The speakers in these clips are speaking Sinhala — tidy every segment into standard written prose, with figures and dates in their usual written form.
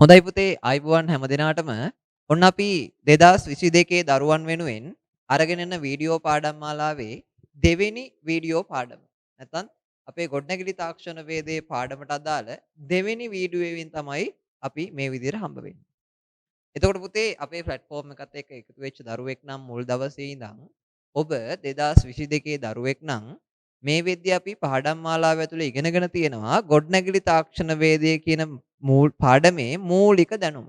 හොඳයි පුතේ ආයුබෝවන් හැම දිනාටම ඔන්න අපි 2022 දරුවන් වෙනුවෙන් අරගෙන එන වීඩියෝ පාඩම් මාලාවේ දෙවෙනි වීඩියෝ පාඩම. නැත්නම් අපේ ගොඩනැගිලි තාක්ෂණ වේදයේ පාඩමට අදාළ දෙවෙනි වීඩියෝවෙන් තමයි අපි මේ විදිහට හම්බ වෙන්නේ. එතකොට පුතේ අපේ ප්ලැට්ෆෝම් එකත් එක්ක එකතු වෙච්ච දරුවෙක් නම් මුල් දවසේ ඉඳන් ඔබ 2022 දරුවෙක් නම් මේ වෙද්දී අපි පාඩම් මාලාව ඇතුලේ ඉගෙනගෙන තියෙනවා ගොඩනැගිලි තාක්ෂණ වේදය කියන පාඩමේ මූලික දැනුම.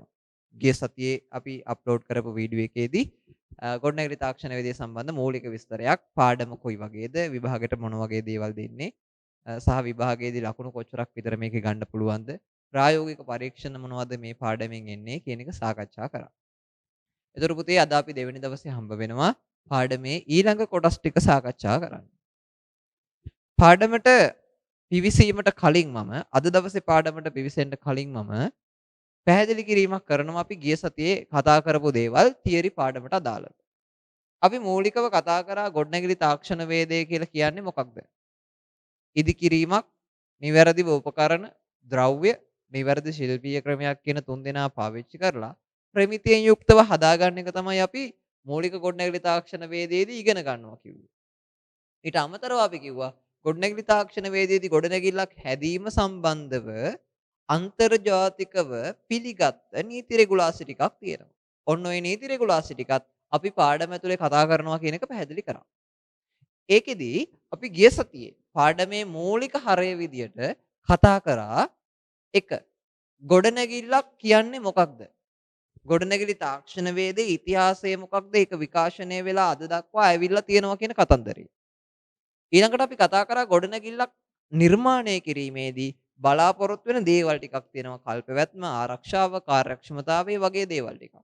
ගිය සතියේ අපි අප්ලෝඩ් කරපු වීඩියෝ එකේදී ගොඩනැගිලි තාක්ෂණ වේදය සම්බන්ධ මූලික විස්තරයක් පාඩම කොයි වගේද විභාගයට මොන වගේ දේවල් දෙන්නේ සහ විභාගයේදී ලකුණු කොච්චරක් විතර මේකේ ගන්න පුළුවන්ද ප්‍රායෝගික පරීක්ෂණ මොනවද මේ පාඩමෙන් එන්නේ කියන එක සාකච්ඡා කරා. ඒතර පුතේ අද අපි දෙවෙනි දවසේ හම්බ වෙනවා පාඩමේ ඊළඟ කොටස් ටික සාකච්ඡා කරන්න. පාඩමට පිවිසීමට කලින් මම අද දවසේ පාඩමට පිවිසෙන්න කලින් මම පැහැදිලි කිරීමක් කරනවා අපි ගිය සතියේ කතා කරපු දේවල් තියරි පාඩමට අදාළව. අපි මූලිකව කතා කරා ගොඩනැගිලි තාක්ෂණ වේදය කියලා කියන්නේ මොකක්ද? ඉදිකිරීමක්, නිවැරදිව උපකරණ, ද්‍රව්‍ය, නිවැරදි ශිල්පීය ක්‍රමයක් කියන තුන්දෙනා පාවිච්චි කරලා ප්‍රමිතියෙන් යුක්තව හදාගන්න එක තමයි අපි මූලික ගොඩනැගිලි තාක්ෂණ වේදයේදී ඉගෙන ගන්නවා කිව්වේ. ඊට අමතරව අපි කිව්වා ගොඩනැගිලි තාක්ෂණ වේදයේදී ගොඩනැගිල්ලක් හැදීම සම්බන්ධව අන්තර්ජාතිකව පිළිගත් නීති රෙගුලාසි ටිකක් තියෙනවා. ඔන්න ඔය නීති රෙගුලාසි ටිකත් අපි පාඩම ඇතුලේ කතා කරනවා කියන එක පැහැදිලි කරා. ඒකෙදි අපි ගිය සතියේ පාඩමේ මූලික හරය විදියට කතා කරා එක ගොඩනැගිල්ලක් කියන්නේ මොකක්ද? ගොඩනැගිලි තාක්ෂණ වේදේ ඉතිහාසය මොකක්ද? ඒක විකාශනය වෙලා අද දක්වා ඇවිල්ලා තියෙනවා කියන කතන්දරය. ඊළඟට අපි කතා කරා ගොඩනැගිල්ලක් නිර්මාණය කිරීමේදී බලාපොරොත්තු වෙන දේවල් ටිකක් තියෙනවා. කල්පැවැත්ම, ආරක්ෂාව, කාර්යක්ෂමතාවය වගේ දේවල් ටිකක්.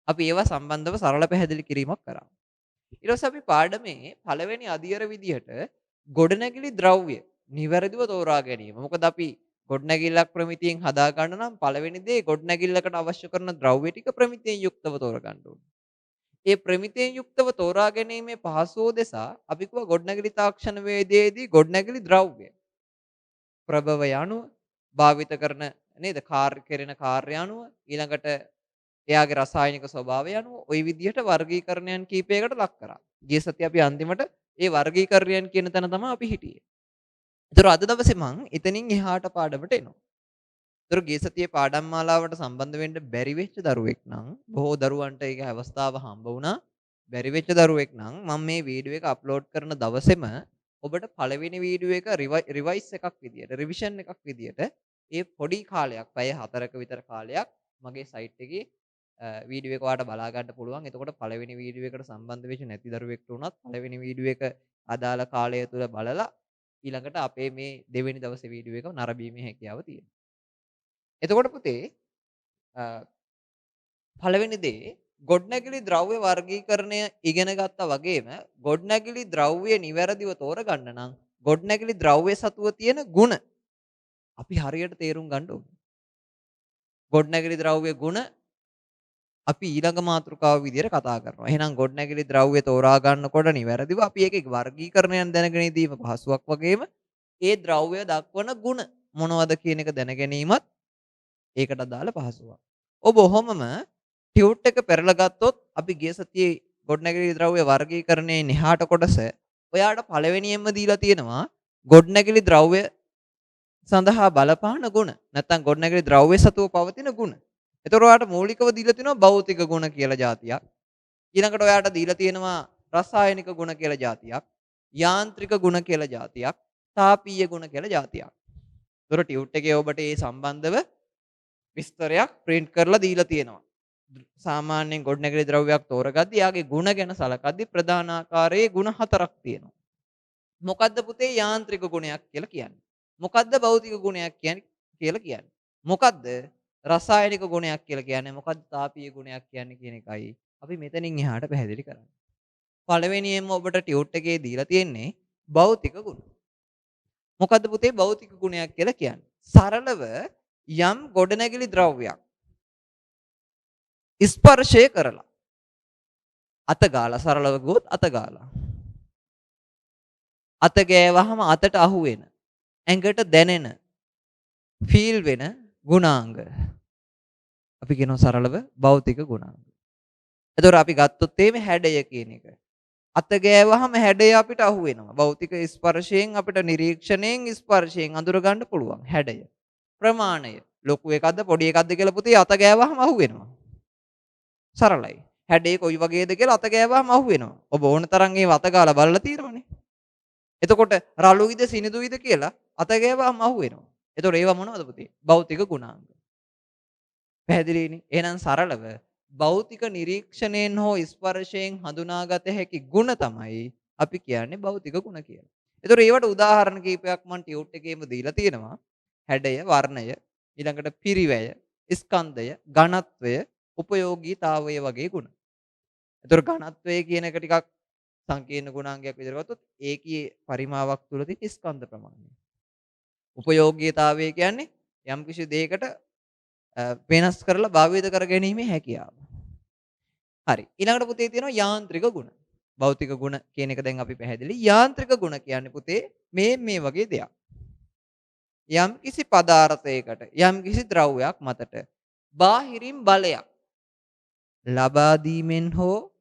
අපි ඒවා සම්බන්ධව සරල පැහැදිලි කිරීමක් කරා. ඊට පස්සේ අපි පාඩමේ පළවෙනි අදියර විදිහට ගොඩනැගිලි ද්‍රව්‍ය නිවැරදිව තෝරා ගැනීම. මොකද අපි ගොඩනැගිල්ලක් ප්‍රමිතියෙන් හදා ගන්න නම් පළවෙනි දේ ගොඩනැගිල්ලකට අවශ්‍ය කරන ද්‍රව්‍ය ටික ප්‍රමිතියෙන් යුක්තව තෝරගන්න ඕනේ. ඒ ප්‍රමිතියෙන් යුක්තව තෝරා ගැනීමේ පහසුව දෙසා අපි කිව්වා ගොඩනැගිලි තාක්ෂණ වේදයේදී ගොඩනැගිලි ද්‍රව්‍ය ප්‍රභවය අණුව භාවිත කරන නේද කෙරෙන කාර්ය අණුව ඊළඟට එයාගේ රසායනික ස්වභාවය අනුව ওই විදිහට වර්ගීකරණයන් කීපයකට ලක් කරා. ගිය සතිය අපි අන්තිමට ඒ වර්ගීකරණයන් කියන තැන තමයි අපි හිටියේ. ඒතර අද දවසේ මං එතනින් එහාට පාඩමට එනවා. ඒතර ගිය සතියේ පාඩම් මාලාවට සම්බන්ධ වෙන්න බැරි වෙච්ච දරුවෙක් නම් බොහෝ දරුවන්ට ඒක අවස්ථාව හම්බ වුණා. බැරි වෙච්ච දරුවෙක් නම් මම මේ වීඩියෝ එක අප්ලෝඩ් කරන දවසේම ඔබට පළවෙනි වීඩියෝ එක රිවයිස් එකක් විදියට රිවිෂන් එකක් විදියට ඒ පොඩි කාලයක් පැය 4ක විතර කාලයක් මගේ සයිට් එකේ වීඩියෝ එක ඔයාලට බලා ගන්න පුළුවන්. එතකොට පළවෙනි වීඩියෝ එකට සම්බන්ධ වෙච්ච නැති දරුවෙක්ට උනත් පළවෙනි වීඩියෝ එක අදාළ කාලය තුල බලලා ඊළඟට අපේ මේ දෙවෙනි දවසේ වීඩියෝ එක නරඹීමේ හැකියාව තියෙනවා. එතකොට පුතේ පළවෙනි දේ ගොඩනැගිලි ද්‍රව්‍ය වර්ගීකරණය ඉගෙන ගත්තා වගේම ගොඩනැගිලි ද්‍රව්‍ය නිවැරදිව තෝරගන්න නම් ගොඩනැගිලි ද්‍රව්‍ය සතුව තියෙන ಗುಣ අපි හරියට තේරුම් ගන්න ඕනේ. ගොඩනැගිලි ද්‍රව්‍ය ගුණ අපි ඊළඟ මාතෘකාව විදිහට කතා කරනවා. එහෙනම් ගොඩනැගිලි ද්‍රව්‍ය තෝරා ගන්නකොට නිවැරදිව අපි ඒකේ වර්ගීකරණයන් දැනගෙන ඉදීම පහසුවක් වගේම ඒ ද්‍රව්‍ය දක්වන ಗುಣ මොනවද කියන එක දැන ගැනීමත් ඒකට අදාළ පහසුවක්. ඔබ ඔහොමම ටියුට් එක පෙරලා ගත්තොත් අපි ගිය සතියේ ගොඩනැගිලි ද්‍රව්‍ය වර්ගීකරණයේ නිහාට කොටස ඔයාට පළවෙනියෙන්ම දීලා තියෙනවා ගොඩනැගිලි ද්‍රව්‍ය සඳහා බලපාන ගුණ. නැත්නම් ගොඩනැගිලි ද්‍රව්‍ය සතුව පවතින ගුණ. එතකොට ඔයාට මූලිකව දීලා තියෙනවා භෞතික ගුණ කියලා જાතියක්. ඊළඟට ඔයාට දීලා තියෙනවා රසායනික ගුණ කියලා જાතියක්. යාන්ත්‍රික ගුණ කියලා જાතියක්. තාපීය ගුණ කියලා જાතියක්. ඒතර ටියුට් එකේ ඔබට මේ සම්බන්ධව විස්තරයක් print කරලා දීලා තියෙනවා. සාමාන්‍යයෙන් ගොඩනැගිලි ද්‍රව්‍යයක් තෝරගද්දී යාගේ ගුණ ගැන සලකද්දී ප්‍රධාන ආකාරයේ ගුණ හතරක් තියෙනවා. මොකද්ද පුතේ යාන්ත්‍රික ගුණයක් කියලා කියන්නේ? මොකද්ද භෞතික ගුණයක් කියලා කියන්නේ? මොකද්ද රසායනික ගුණයක් කියලා කියන්නේ? මොකද්ද තාපීය ගුණයක් කියන්නේ කියන එකයි අපි මෙතනින් එහාට පැහැදිලි කරන්නේ. පළවෙනියෙන්ම ඔබට ටියුට් එකේ දීලා තියෙන්නේ භෞතික ගුණ. මොකද්ද පුතේ භෞතික ගුණයක් කියලා කියන්නේ? සරලව යම් ගොඩනැගිලි ද්‍රව්‍යයක් ස්පර්ශය කරලා අත ගාලා සරලව ගොත් අත ගාලා අත ගෑවහම අතට අහු වෙන ඇඟට දැනෙන ෆීල් වෙන ගුණාංග අපි කියනවා සරලව භෞතික ගුණාංග. එතකොට අපි ගත්තොත් එහෙම හැඩය කියන එක. අත ගෑවහම හැඩය අපිට අහු වෙනවා. භෞතික ස්පර්ශයෙන් අපිට නිරීක්ෂණයෙන් ස්පර්ශයෙන් අඳුර ගන්න පුළුවන් හැඩය. ප්‍රමාණය. ලොකු එකක්ද පොඩි එකක්ද කියලා පුතේ අත ගෑවහම අහු වෙනවා. සරලයි. හැඩේ කොයි වගේද කියලා අත ගෑවහම අහු වෙනවා. ඔබ ඕන තරම් ඒ අත ගාලා බලලා තියෙනවනේ. එතකොට රළුයිද සිනිඳුයිද කියලා අත ගෑවහම අහු වෙනවා. එතකොට ඒවා මොනවද පුතේ? භෞතික ගුණාංග. පැහැදිලිනේ. එහෙනම් සරලව භෞතික නිරීක්ෂණයෙන් හෝ ස්පර්ශයෙන් හඳුනාගත හැකි ගුණ තමයි අපි කියන්නේ භෞතික ගුණ කියලා. ඒතර ඒවට උදාහරණ කීපයක් මම ටියුට් එකේම දීලා තියෙනවා. හැඩය, වර්ණය, ඊළඟට පිරිවැය, ස්කන්ධය, ඝනත්වය, උපයෝගීතාවය වගේ ගුණ. ඒතර ඝනත්වය කියන එක ටිකක් සංකීර්ණ ගුණාංගයක් විදිහට ගත්තොත් ඒකී පරිමාවක් තුල තියෙන ස්කන්ධ ප්‍රමාණය. උපයෝගීතාවය කියන්නේ යම්කිසි දෙයකට වෙනස් කරලා භාවිත කර ගැනීමේ හැකියාව. හරි. ඊළඟට පුතේ තියෙනවා යාන්ත්‍රික ගුණ. භෞතික ගුණ කියන එක දැන් අපි පැහැදිලි. යාන්ත්‍රික ගුණ කියන්නේ පුතේ මේ වගේ දෙයක්. යම්කිසි පදාර්ථයකට යම්කිසි ද්‍රව්‍යයක් මතට බාහිරින් බලයක් ලබා දීමෙන් හෝ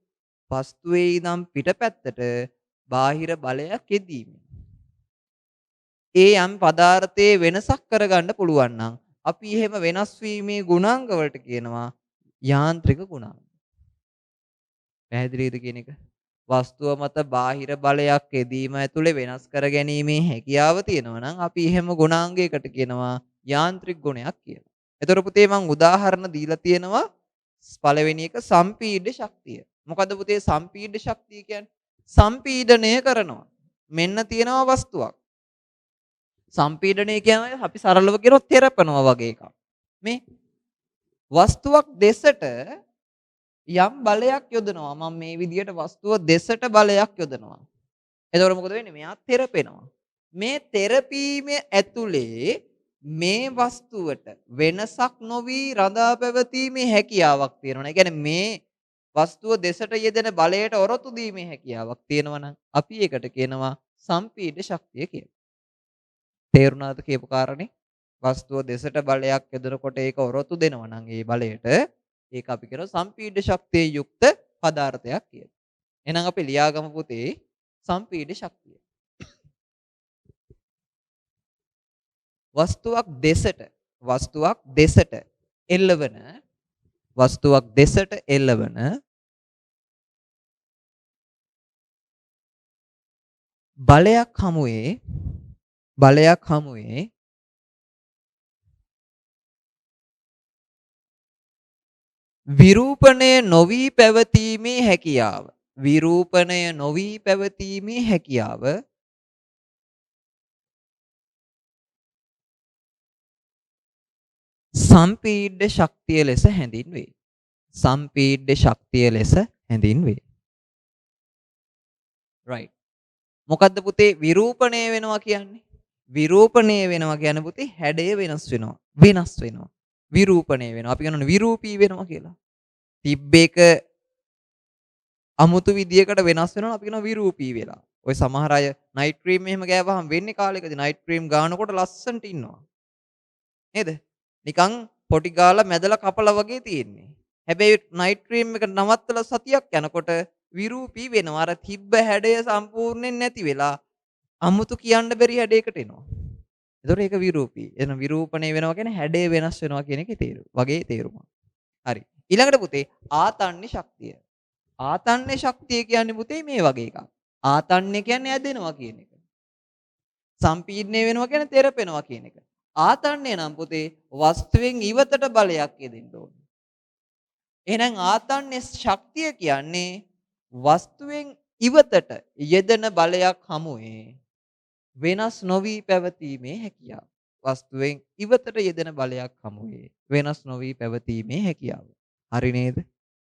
වස්තුවේ ඉඳන් පිටපැත්තට බාහිර බලයක් යෙදීමෙන් ඒ යම් පදාර්ථයේ වෙනසක් කරගන්න පුළුවන් නම් අපි එහෙම වෙනස් වීමේ ගුණාංග වලට කියනවා යාන්ත්‍රික ගුණාංග. පැහැදිලිද කියන එක? වස්තුව මත බාහිර බලයක් යෙදීම ඇතුලේ වෙනස් කර ගැනීමේ හැකියාව තියෙනවා නම් අපි එහෙම ගුණාංගයකට කියනවා යාන්ත්‍රික ගුණයක් කියලා. ඒතර පුතේ මම උදාහරණ දීලා තියෙනවා පළවෙනි එක සම්පීඩ ශක්තිය. මොකද්ද පුතේ සම්පීඩ ශක්තිය කියන්නේ? සම්පීඩණය කරනවා. මෙන්න තියෙනවා වස්තුවක්. සම්පීඩණය කියන්නේ අපි සරලව කියනොත් තෙරපනවා වගේ එකක්. මේ වස්තුවක් දෙසට යම් බලයක් යොදනවා. මම මේ විදියට වස්තුව දෙසට බලයක් යොදනවා. එතකොට මොකද වෙන්නේ? මෙයා තෙරපෙනවා. මේ තෙරපීමේ ඇතුලේ මේ වස්තුවට වෙනසක් නොවි රඳා පැවතීමේ හැකියාවක් තියෙනවා. ඒ කියන්නේ මේ වස්තුව දෙසට යෙදෙන බලයට ඔරොත්තු දීමේ හැකියාවක් තියෙනවා නම් අපි ඒකට කියනවා සම්පීඩ ශක්තිය කියලා. තේරුණාද කියපු කාරණේ? වස්තුව දෙසට බලයක් යොදනකොට ඒක ඔරොත්තු දෙනවා නම් ඒ බලයට ඒක අපි කියනවා සම්පීඩ ශක්තිය යුක්ත පදාර්ථයක් කියලා. එහෙනම් අපි ලියාගමු පුතේ සම්පීඩ ශක්තිය. වස්තුවක් දෙසට එල්ලවන වස්තුවක් දෙසට එල්ලවන බලයක් හමුවේ විරූපණය නොවි පැවතීමේ හැකියාව සම්පීඩ ශක්තිය ලෙස හැඳින්වේ. සම්පීඩ ශක්තිය ලෙස හැඳින්වේ. right. මොකද්ද පුතේ විරූපණය වෙනවා කියන්නේ? විරූපණය වෙනවා කියන්නේ පුතේ හැඩය වෙනස් වෙනවා. විරූපණය වෙනවා. අපි කියනවා විරූපී වෙනවා කියලා. තිබ්බ එක අමුතු විදියකට වෙනස් වෙනවා අපි කියනවා විරූපී වෙලා. ඔය සමහර අය නයිට් ක්‍රීම් එහෙම ගෑවහම වෙන්නේ කාලෙකදී නයිට් ක්‍රීම් ගානකොට ලස්සනට ඉන්නවා. නේද? නිකන් පොටි ගාලා මැදලා කපලා වගේ තියෙන්නේ. හැබැයි නයිට් ක්‍රීම් එක නවත්තලා සතියක් යනකොට විරූපී වෙනවා. අර තිබ්බ හැඩය සම්පූර්ණයෙන් නැති වෙලා අමුතු කියන්න බැරි හැඩයකට එනවා. ඒතකොට ඒක විරූපී. එන විරූපණය වෙනවා කියන්නේ හැඩය වෙනස් වෙනවා කියන එකේ වගේ තේරුම. හරි. ඊළඟට පුතේ ආතන්නේ ශක්තිය. ආතන්නේ ශක්තිය කියන්නේ පුතේ මේ වගේ එකක්. ආතන්නේ කියන්නේ ඇදෙනවා කියන එක. සම්පීඩණය වෙනවා කියන්නේ තෙරපෙනවා කියන එක. ආතන්නේ නම් පුතේ වස්තුවෙන් ඉවතට බලයක් යෙදෙන්න ඕනේ. එහෙනම් ආතන්නේ ශක්තිය කියන්නේ වස්තුවෙන් ඉවතට යෙදෙන බලයක් හමුවේ වෙනස් නොවි පැවතීමේ හැකියාව. වස්තුවෙන් ඉවතට යෙදෙන බලයක් හමුවේ වෙනස් නොවි පැවතීමේ හැකියාව. හරි නේද?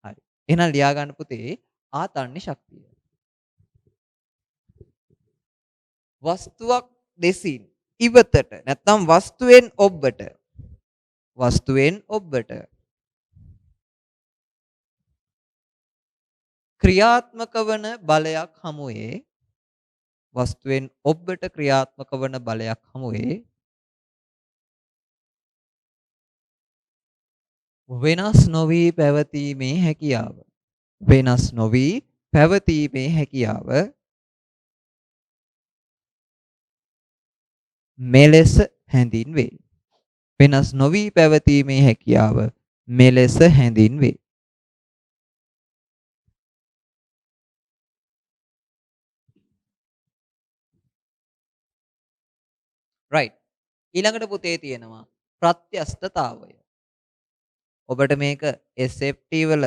හරි. එහෙනම් ලියා ගන්න පුතේ ආතන්නේ ශක්තිය. වස්තුවක් දෙසින් ඉවතට නැත්නම් වස්තුවෙන් ඔබ්බට ක්‍රියාත්මක වන බලයක් හමුවේ වස්තුවෙන් ඔබ්බට ක්‍රියාත්මක වන බලයක් හමුවේ වෙනස් නොවී පැවතීමේ හැකියාව. වෙනස් නොවී පැවතීමේ හැකියාව මෙලෙස හැඳින්වේ. වෙනස් නොවී පැවතීමේ හැකියාව මෙලෙස හැඳින්වේ. right. ඊළඟට පුතේ තියෙනවා ප්‍රත්‍යස්තතාවය. ඔබට මේක SFT වල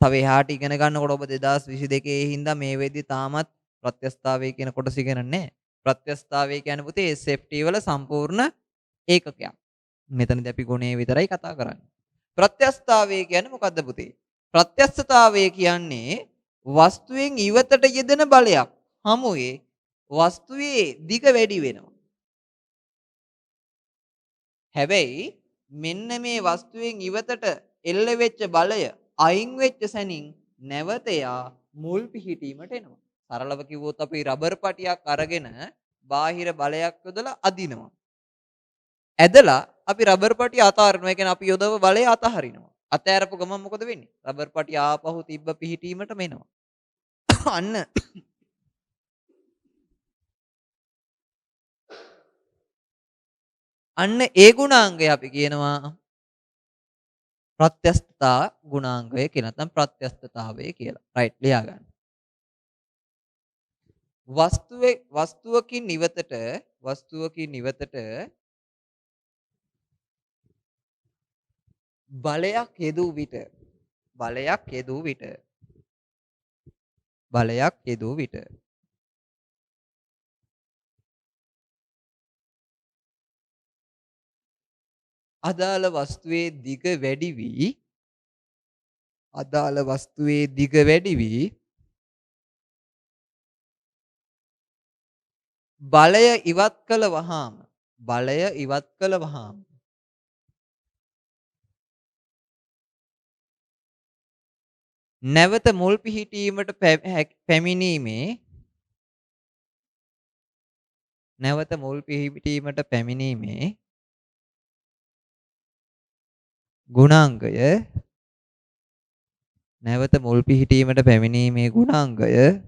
තව එහාට ඉගෙන ගන්නකොට ඔබ 2022 හින්දා මේ වෙද්දි තාමත් ප්‍රත්‍යස්තාවය කියන කොටස ඉගෙන නැහැ. ප්‍රත්‍යස්තාවය කියන්නේ පුතේ SFT වල සම්පූර්ණ ඒකකයක්. මෙතනදී අපි ගුණේ විතරයි කතා කරන්නේ. ප්‍රත්‍යස්තාවය කියන්නේ මොකද්ද පුතේ? ප්‍රත්‍යස්තතාවය කියන්නේ වස්තුවෙන් ඉවතට යෙදෙන බලයක් හමුවේ වස්තුවේ දිග වැඩි වෙනවා. හැබැයි මෙන්න මේ වස්තුවෙන් ඉවතට එල්ල වෙච්ච බලය අයින් වෙච්ච සැනින් නැවත එයා මුල් පිහිටීමට එනවා. සරලව කිව්වොත් අපි රබර් පටියක් අරගෙන බාහිර බලයක් යොදලා අදිනවා. ඇදලා අපි රබර් පටිය අතාරිනවා. ඒ කියන්නේ අපි යොදව බලය අතහරිනවා. අතෑරපු ගමන් මොකද වෙන්නේ? රබර් පටිය ආපහු තිබ්බ පිහිටීමටම එනවා. අන්න අන්න ඒ ගුණාංගය අපි කියනවා ප්‍රත්‍යස්තතා ගුණාංගය කියලා. නැත්නම් ප්‍රත්‍යස්තතාවය කියලා. රයිට් ලියා ගන්න. වස්තුවකින් ඉවතට බලයක් යෙදූ විට අදාළ වස්තුවේ දිග වැඩි වී බලය ඉවත් කළ වහාම නැවත මුල් පිහිටීමට පැමිණීමේ ගුණාංගය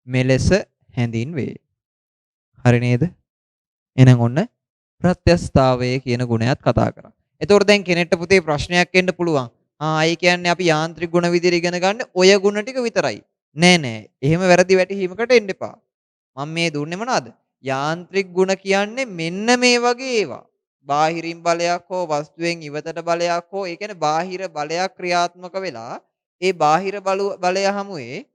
මෙලෙස හැඳින්වේ. හරි නේද? එහෙනම් ඔන්න ප්‍රත්‍යස්තාවය කියන ගුණයත් කතා කරා. එතකොට දැන් කෙනෙක්ට පුතේ ප්‍රශ්නයක් එන්න පුළුවන්. ඒ කියන්නේ අපි යාන්ත්‍රික ගුණ විදිහට ඉගෙන ගන්න ඔය ගුණ ටික විතරයි. නෑ. එහෙම වැරදි වැටහීමකට එන්න එපා. මම මේ දුන්නේ මොනවද? යාන්ත්‍රික ගුණ කියන්නේ මෙන්න මේ වගේ ඒවා. බාහිරින් බලයක් හෝ වස්තුවෙන් ඉවතට බලයක් හෝ ඒ කියන්නේ බාහිර බලයක් ක්‍රියාත්මක වෙලා ඒ බාහිර බලය හමුවේ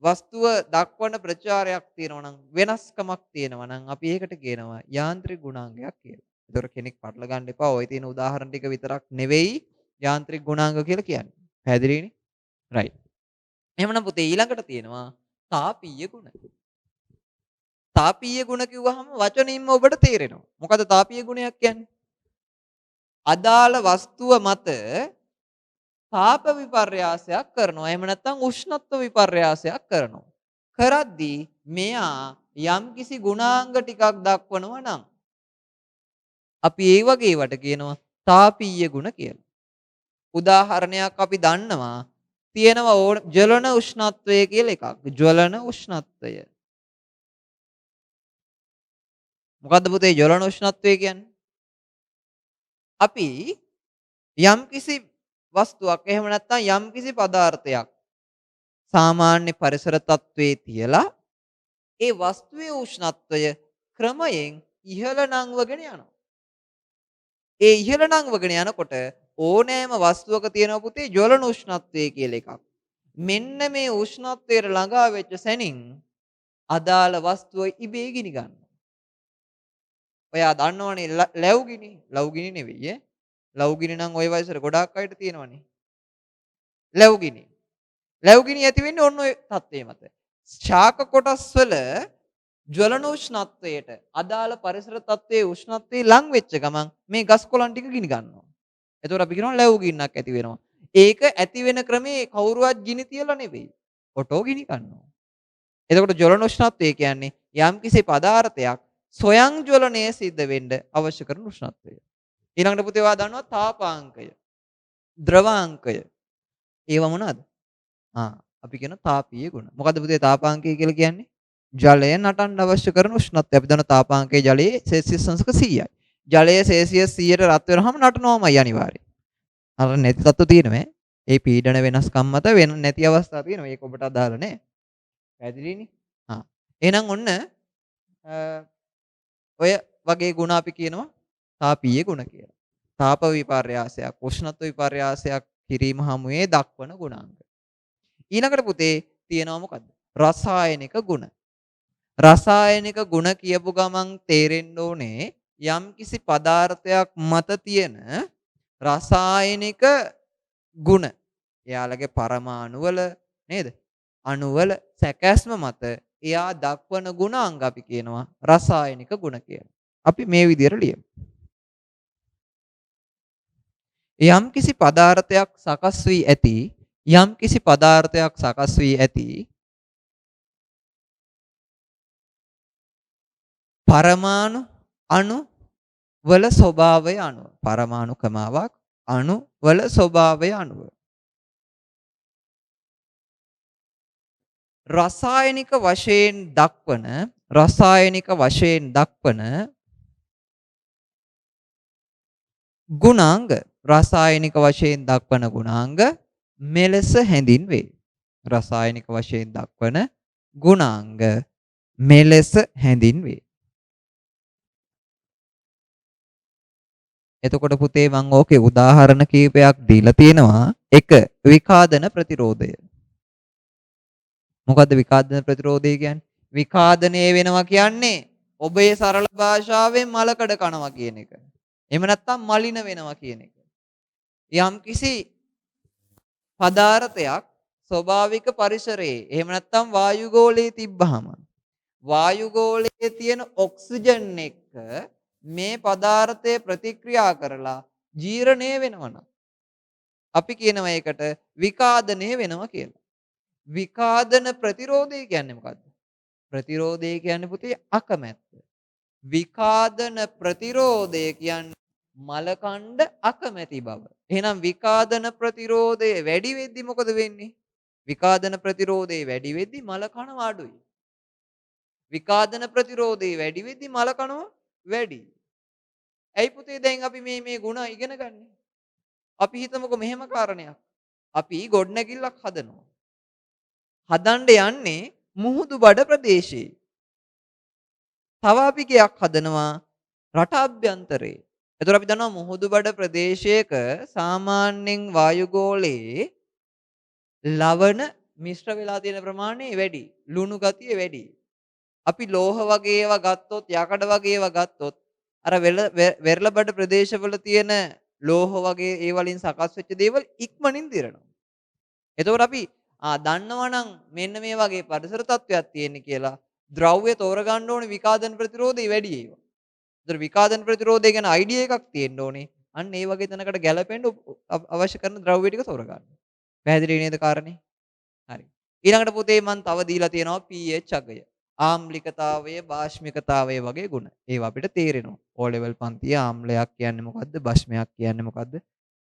වස්තුව දක්වන ප්‍රචාරයක් තියෙනවා නම් වෙනස්කමක් තියෙනවා නම් අපි ඒකට කියනවා යාන්ත්‍රික ගුණාංගයක් කියලා. ඒතර කෙනෙක් පටල ගන්න එපා. ඔය තියෙන උදාහරණ ටික විතරක් නෙවෙයි යාන්ත්‍රික ගුණාංග කියලා කියන්නේ. පැහැදිලිනේ? රයිට්. එහෙමනම් පුතේ ඊළඟට තියෙනවා තාපීය ගුණ. තාපීය ගුණ කිව්වහම වචනින්ම ඔබට තේරෙනවා. මොකද තාපීය ගුණයක් කියන්නේ? අදාළ වස්තුව මත තාප විපර්යාසයක් කරනවා. එහෙම නැත්නම් උෂ්ණත්ව විපර්යාසයක් කරනවා. කරද්දී මෙයා යම්කිසි ගුණාංග ටිකක් දක්වනවා නම් අපි ඒ වගේ වට කියනවා තාපීය ගුණ කියලා. උදාහරණයක් අපි දන්නවා තියෙනවා ජලන උෂ්ණත්වය කියලා එකක්. ජලන උෂ්ණත්වය. මොකද්ද පුතේ ජලන උෂ්ණත්වය කියන්නේ? අපි යම්කිසි වස්තුවක් එහෙම නැත්නම් යම්කිසි පදාර්ථයක් සාමාන්‍ය පරිසර තත්වයේ තියලා ඒ වස්තුවේ උෂ්ණත්වය ක්‍රමයෙන් ඉහළ නංවගෙන යනවා. ඒ ඉහළ නංවගෙන යනකොට ඕනෑම වස්තුවක තියෙනවා පුතේ ජවලන උෂ්ණත්වය කියලා එකක්. මෙන්න මේ උෂ්ණත්වයට ළඟා වෙච්ච සැනින් අදාළ වස්තුව ඉබේ ගිනි ගන්නවා. ඔයා දන්නවනේ ලැබුගිනි. ලැබුගිනි නෙවෙයි ඈ. ලැබුගිනි නම් ওই වයසට ගොඩාක් අයට තියෙනවනේ. ලැබුගිනි. ලැබුගිනි ඇති වෙන්නේ ඔන්න ඔය තත්ත්වයේ මත. ශාක කොටස් වල ජවලන උෂ්ණත්වයට අදාළ පරිසර තත්ත්වයේ උෂ්ණත්වයේ ලං වෙච්ච ගමන් මේ ගස් කොළන් ටික ගිනි ගන්නවා. එතකොට අපි කියනවා ලැබුගින්නක් ඇති වෙනවා. ඒක ඇති වෙන ක්‍රමේ කවුරුවත් ගිනි තියලා නෙවෙයි. ඔටෝ ගිනි ගන්නවා. එතකොට ජවලන උෂ්ණත්වය කියන්නේ යම්කිසි පදාර්ථයක් ස්වයං ජ්වලනය සිද්ධ වෙන්න අවශ්‍ය කරන උෂ්ණත්වය. ඊළඟට පුතේ ඔයා දන්නවා තාපාංකය, ද්‍රවාංකය. ඒවා මොනවාද? අපි කියන තාපීය ගුණ. මොකද්ද පුතේ තාපාංකය කියලා කියන්නේ? ජලය නටන්න අවශ්‍ය කරන උෂ්ණත්වය. අපි දන්න තාපාංකයේ ජලයේ සෙල්සියස් අංශක 100යි. ජලය සෙල්සියස් 100ට රත් වෙනවම නටනවාමයි අනිවාර්යයෙන්. අර නැති තත්ත්ව තියෙනවා. ඒ පීඩන වෙනස්කම් මත වෙන නැති අවස්ථා තියෙනවා. ඒක ඔබට අදාළ නැහැ. පැහැදිලිනේ? එහෙනම් ඔන්න ඔය වගේ ගුණ අපි කියනවා තාපීය ගුණ කියලා. තාප විපර්යාසයක්, උෂ්ණත්ව විපර්යාසයක් කිරීම හමුවේ දක්වන ගුණාංග. ඊළඟට පුතේ තියෙනවා මොකද්ද? රසායනික ගුණ. රසායනික ගුණ කියපු ගමන් තේරෙන්න ඕනේ යම්කිසි පදාර්ථයක් මත තියෙන රසායනික ගුණ. එයාලගේ පරමාණු වල නේද? අණු වල සැකැස්ම මත එයා දක්වන ගුණාංග අපි කියනවා රසායනික ගුණ කියලා. අපි මේ විදිහට ලියමු. යම්කිසි පදාර්ථයක් සකස් වී ඇති යම්කිසි පදාර්ථයක් සකස් වී ඇති පරමාණු අණු වල ස්වභාවය අනුව පරමාණු ක්‍රමාවක් අණු වල ස්වභාවය අනුව රසායනික වශයෙන් දක්වන ගුණාංග රසායනික වශයෙන් දක්වන ගුණාංග මෙලෙස හැඳින්වේ. රසායනික වශයෙන් දක්වන ගුණාංග මෙලෙස හැඳින්වේ. එතකොට පුතේ මම ඕකේ උදාහරණ කීපයක් දීලා තියෙනවා. 1. විකාදන ප්‍රතිරෝධය. මොකද්ද විකාදන ප්‍රතිරෝධය කියන්නේ? විකාදනය වෙනවා කියන්නේ ඔබේ සරල භාෂාවෙන් මලකඩ කනවා කියන එක. එහෙම නැත්නම් මලින වෙනවා කියන එක. යම්කිසි පදාර්ථයක් ස්වභාවික පරිසරයේ එහෙම නැත්නම් වායුගෝලයේ තිබ්බහම වායුගෝලයේ තියෙන ඔක්සිජන් එක්ක මේ පදාර්ථය ප්‍රතික්‍රියා කරලා ජීර්ණය වෙනවා නම් අපි කියනවා ඒකට විකාදනය වෙනවා කියලා. විකාදන ප්‍රතිරෝධය කියන්නේ මොකද්ද? ප්‍රතිරෝධය කියන්නේ පුතේ අකමැත්ත. විකාදන ප්‍රතිරෝධය කියන්නේ මලකණ්ඩ අකමැති බව. එහෙනම් විකාදන ප්‍රතිරෝධය වැඩි වෙද්දි මොකද වෙන්නේ? විකාදන ප්‍රතිරෝධය වැඩි වෙද්දි මල කනවා අඩුයි. විකාදන ප්‍රතිරෝධය වැඩි වෙද්දි මල කනවා වැඩි. ඇයි පුතේ දැන් අපි මේ ಗುಣ ඉගෙන ගන්න? අපි හිතමුකෝ මෙහෙම කාරණයක්. අපි ගොඩනැගිල්ලක් හදනවා. හදන්න යන්නේ මුහුදු බඩ ප්‍රදේශයේ. තව අපි ගයක් හදනවා රට අභ්‍යන්තරයේ. එතකොට අපි දන්නවා මුහුදු බඩ ප්‍රදේශයක සාමාන්‍යයෙන් වායුගෝලයේ ලවණ මිශ්‍ර වෙලා තියෙන ප්‍රමාණය වැඩි. ලුණු ගතිය වැඩි. අපි ලෝහ වගේ ඒවා ගත්තොත් යකඩ වගේ ඒවා ගත්තොත් අර වෙරළ බඩ ප්‍රදේශවල තියෙන ලෝහ වගේ ඒ වලින් සකස් වෙච්ච දේවල් ඉක්මනින් දිරනවා. එතකොට අපි දන්නවනම් මෙන්න මේ වගේ පරිසර තත්වයක් තියෙන කියලා ද්‍රව්‍ය තෝරගන්න ඕනේ විකාදන ප්‍රතිරෝධය වැඩි ඒවා. ඒතර විකාදන ප්‍රතිරෝධය ගැන අයිඩියා එකක් තියෙන්න ඕනේ. අන්න ඒ වගේ තැනකට ගැලපෙන්න අවශ්‍ය කරන ද්‍රව්‍ය ටික තෝරගන්න. පැහැදිලි නේද කාරණේ? හරි. ඊළඟට පුතේ මම තව දීලා තියෙනවා pH අගය. ආම්ලිකතාවය, බාෂ්මිකතාවය වගේ ගුණ. ඒවා අපිට තේරෙනවා. O level පන්තියේ ආම්ලයක් කියන්නේ මොකද්ද? බෂ්මයක් කියන්නේ මොකද්ද?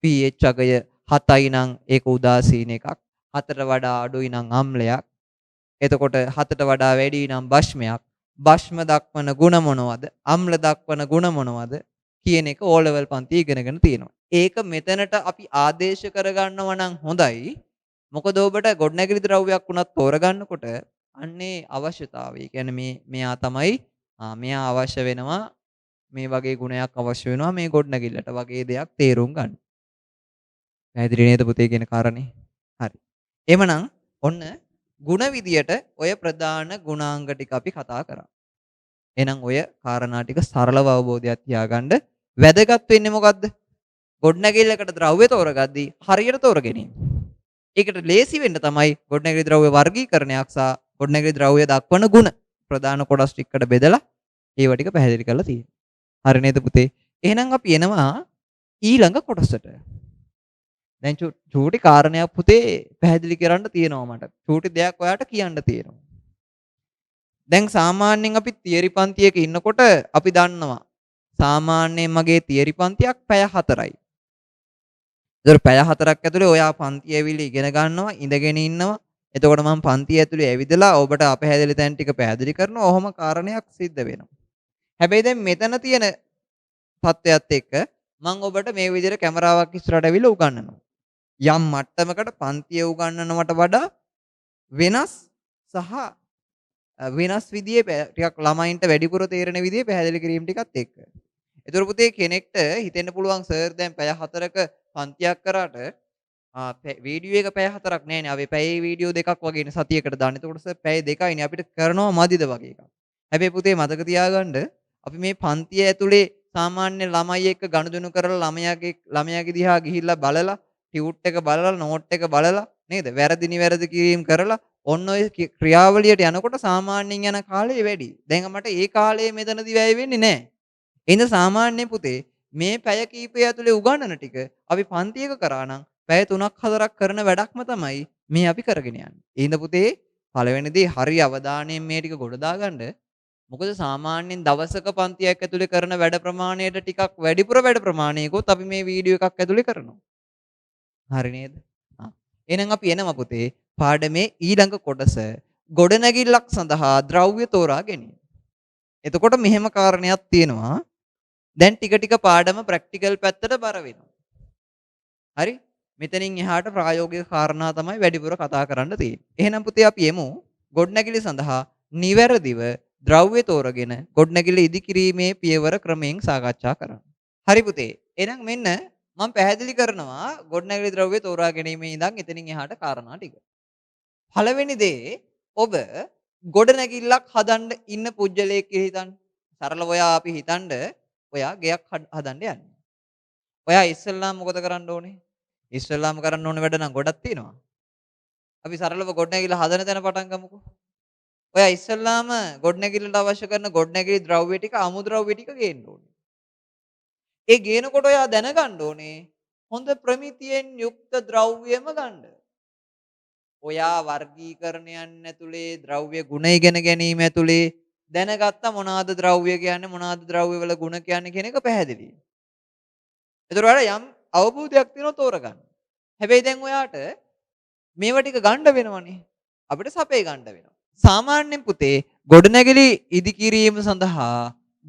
pH අගය 7යි නම් ඒක උදාසීන එකක්. 4ට වඩා අඩුයි නම් ආම්ලයක්. එතකොට 7ට වඩා වැඩි නම් බෂ්මයක්. බෂ්ම දක්වන ගුණ මොනවද? අම්ල දක්වන ගුණ මොනවද? කියන එක O level පන්තියේ ඉගෙනගෙන තියෙනවා. ඒක මෙතනට අපි ආදේශ කරගන්නවා නම් හොඳයි. මොකද ඔබට ගොඩනැගිලි ද්‍රව්‍යයක් වුණත් තෝරගන්නකොට අන්නේ අවශ්‍යතාවය. කියන්නේ මෙයා තමයි මෙයා අවශ්‍ය වෙනවා මේ වගේ ගුණයක් අවශ්‍ය වෙනවා මේ ගොඩනැගිල්ලට වගේ දෙයක් තේරුම් ගන්න. පැහැදිලි නේද පුතේ කියන කාරණේ? හරි. එhmenan ඔන්න ಗುಣ විදියට ඔය ප්‍රධාන ගුණාංග ටික අපි කතා කරා. එහෙනම් ඔය කාරණා ටික සරලව අවබෝධයක් තියාගන්න වැදගත් වෙන්නේ මොකද්ද? ගොඩනැගිල්ලකට ද්‍රව්‍ය තෝරගද්දී හරියට තෝරගැනීම. ඒකට ලේසි වෙන්න තමයි ගොඩනැගිලි ද්‍රව්‍ය වර්ගීකරණයක් සහ ගොඩනැගිලි ද්‍රව්‍ය දක්වන ගුණ ප්‍රධාන කොටස් ටිකකට බෙදලා ඒව ටික පැහැදිලි කරලා තියෙනවා. හරි නේද පුතේ? එහෙනම් අපි එනවා ඊළඟ කොටසට. දැන් චූටි කාරණයක් පුතේ පැහැදිලි කරන්න තියෙනවා මට. චූටි දෙයක් ඔයාට කියන්න තියෙනවා. දැන් සාමාන්‍යයෙන් අපි තියරි පන්තියක ඉන්නකොට අපි දන්නවා සාමාන්‍යයෙන් මගේ තියරි පන්තියක් පැය 4යි. ඒතර පැය 4ක් ඇතුලේ ඔයා පන්ති ඇවිල්ලා ඉගෙන ගන්නවා, ඉඳගෙන ඉන්නවා. එතකොට මම පන්තිය ඇතුලේ ඇවිදලා ඔබට අපහැදිලි තැන් ටික පැහැදිලි කරනවා. ඔහොම කාරණයක් සිද්ධ වෙනවා. හැබැයි දැන් මෙතන තියෙන තත්ත්වයක් එක්ක මම ඔබට මේ විදිහට කැමරාවක් ඉස්සරහට ඇවිල්ලා උගන්වනවා. යම් මට්ටමකට පන්තිය උගන්වනවට වඩා වෙනස් සහ වෙනස් විදිහේ ටිකක් ළමයින්ට වැඩිපුර තේරෙන විදිහේ පැහැදිලි කිරීම ටිකත් එක්ක. ඒතර පුතේ කෙනෙක්ට හිතෙන්න පුළුවන් සර් දැන් පැය 4ක පන්තියක් කරාට වීඩියෝ එක පැය 4ක් නෑනේ. අපි පැයේ වීඩියෝ දෙකක් වගේනේ සතියකට දාන්නේ. එතකොට සර් පැය දෙකයිනේ අපිට කරනවා මදිද වගේ එකක්. හැබැයි පුතේ මතක තියාගන්න අපි මේ පන්තිය ඇතුලේ සාමාන්‍ය ළමයි එක්ක ගනුදෙනු කරලා ළමයාගේ දිහා ගිහිල්ලා බලලා ටියුට් එක බලලා නෝට් එක බලලා නේද? වැරදි නිවැරදි කිරීම කරලා ඔන්න ඔය ක්‍රියාවලියට යනකොට සාමාන්‍යයෙන් යන කාලය වැඩි. දැන් මට ඒ කාලය මෙතනදි වැය වෙන්නේ නෑ. එහෙනම් සාමාන්‍ය පුතේ මේ පැය කීපය ඇතුලේ උගන්නන ටික අපි පන්තියක කරා නම් පැය 3ක් 4ක් කරන වැඩක්ම තමයි මේ අපි කරගෙන යන්නේ. එහෙනම් පුතේ පළවෙනි දේ හරි අවධානයෙන් මේ ටික ගොඩ දාගන්න. මොකද සාමාන්‍යයෙන් දවසක පන්තියක් ඇතුලේ කරන වැඩ ප්‍රමාණයට ටිකක් වැඩිපුර වැඩ ප්‍රමාණයකොත් අපි මේ වීඩියෝ එකක් ඇතුලේ කරනවා. හරි නේද? එහෙනම් අපි එනවා පුතේ පාඩමේ ඊළඟ කොටස ගොඩනැගිල්ලක් සඳහා ද්‍රව්‍ය තෝරා ගැනීම. එතකොට මෙහෙම කාරණයක් තියෙනවා. දැන් ටික ටික පාඩම ප්‍රැක්ටිකල් පැත්තට බර වෙනවා. හරි? මෙතනින් එහාට ප්‍රායෝගික කාරණා තමයි වැඩිපුර කතා කරන්න තියෙන්නේ. එහෙනම් පුතේ අපි එමු ගොඩනැගිලි සඳහා නිවැරදිව ද්‍රව්‍ය තෝරගෙන ගොඩනැගිලි ඉදිකිරීමේ පියවර ක්‍රමයෙන් සාකච්ඡා කරන්න. හරි පුතේ. එහෙනම් මෙන්න මම පැහැදිලි කරනවා ගොඩනැගිලි ද්‍රව්‍ය තෝරා ගැනීමේ ඉඳන් එතනින් එහාට කාරණා ටික. පළවෙනි දේ ඔබ ගොඩනැගිල්ලක් හදන්න ඉන්න පුජ්‍යලයක් කියලා හිතන්න. සරලව ඔයා අපි හිතන්න ඔයා ගෙයක් හදන්න යන්නේ. ඔයා ඉස්සෙල්ලාම මොකද කරන්න ඕනේ? ඉස්සෙල්ලාම කරන්න ඕනේ වැඩ නම් ගොඩක් තියෙනවා. අපි සරලව ගොඩනැගිල්ල හදන තැන පටන් ගමුකෝ. ඔයා ඉස්සෙල්ලාම ගොඩනැගිල්ලට අවශ්‍ය කරන ගොඩනැගිලි ද්‍රව්‍ය ටික අමුද්‍රව්‍ය ටික ගේන්න ඕනේ. ඒ ගේනකොට ඔයා දැනගන්න ඕනේ හොඳ ප්‍රමිතියෙන් යුක්ත ද්‍රව්‍යම ගන්න. ඔයා වර්ගීකරණයන් ඇතුලේ ද්‍රව්‍ය ගුණ ඉගෙන ගැනීම ඇතුලේ දැනගත්ත මොනවාද ද්‍රව්‍ය කියන්නේ මොනවාද ද්‍රව්‍ය වල ගුණ කියන්නේ කියන එක පැහැදිලියි. ඒතර ඔයාලා යම් අවබෝධයක් තියෙනවා තෝරගන්න. හැබැයි දැන් ඔයාට මේවා ටික ගන්න වෙනවනේ. අපිට සපේ ගන්න වෙනවා. සාමාන්‍යයෙන් පුතේ ගොඩනැගිලි ඉදිකිරීම සඳහා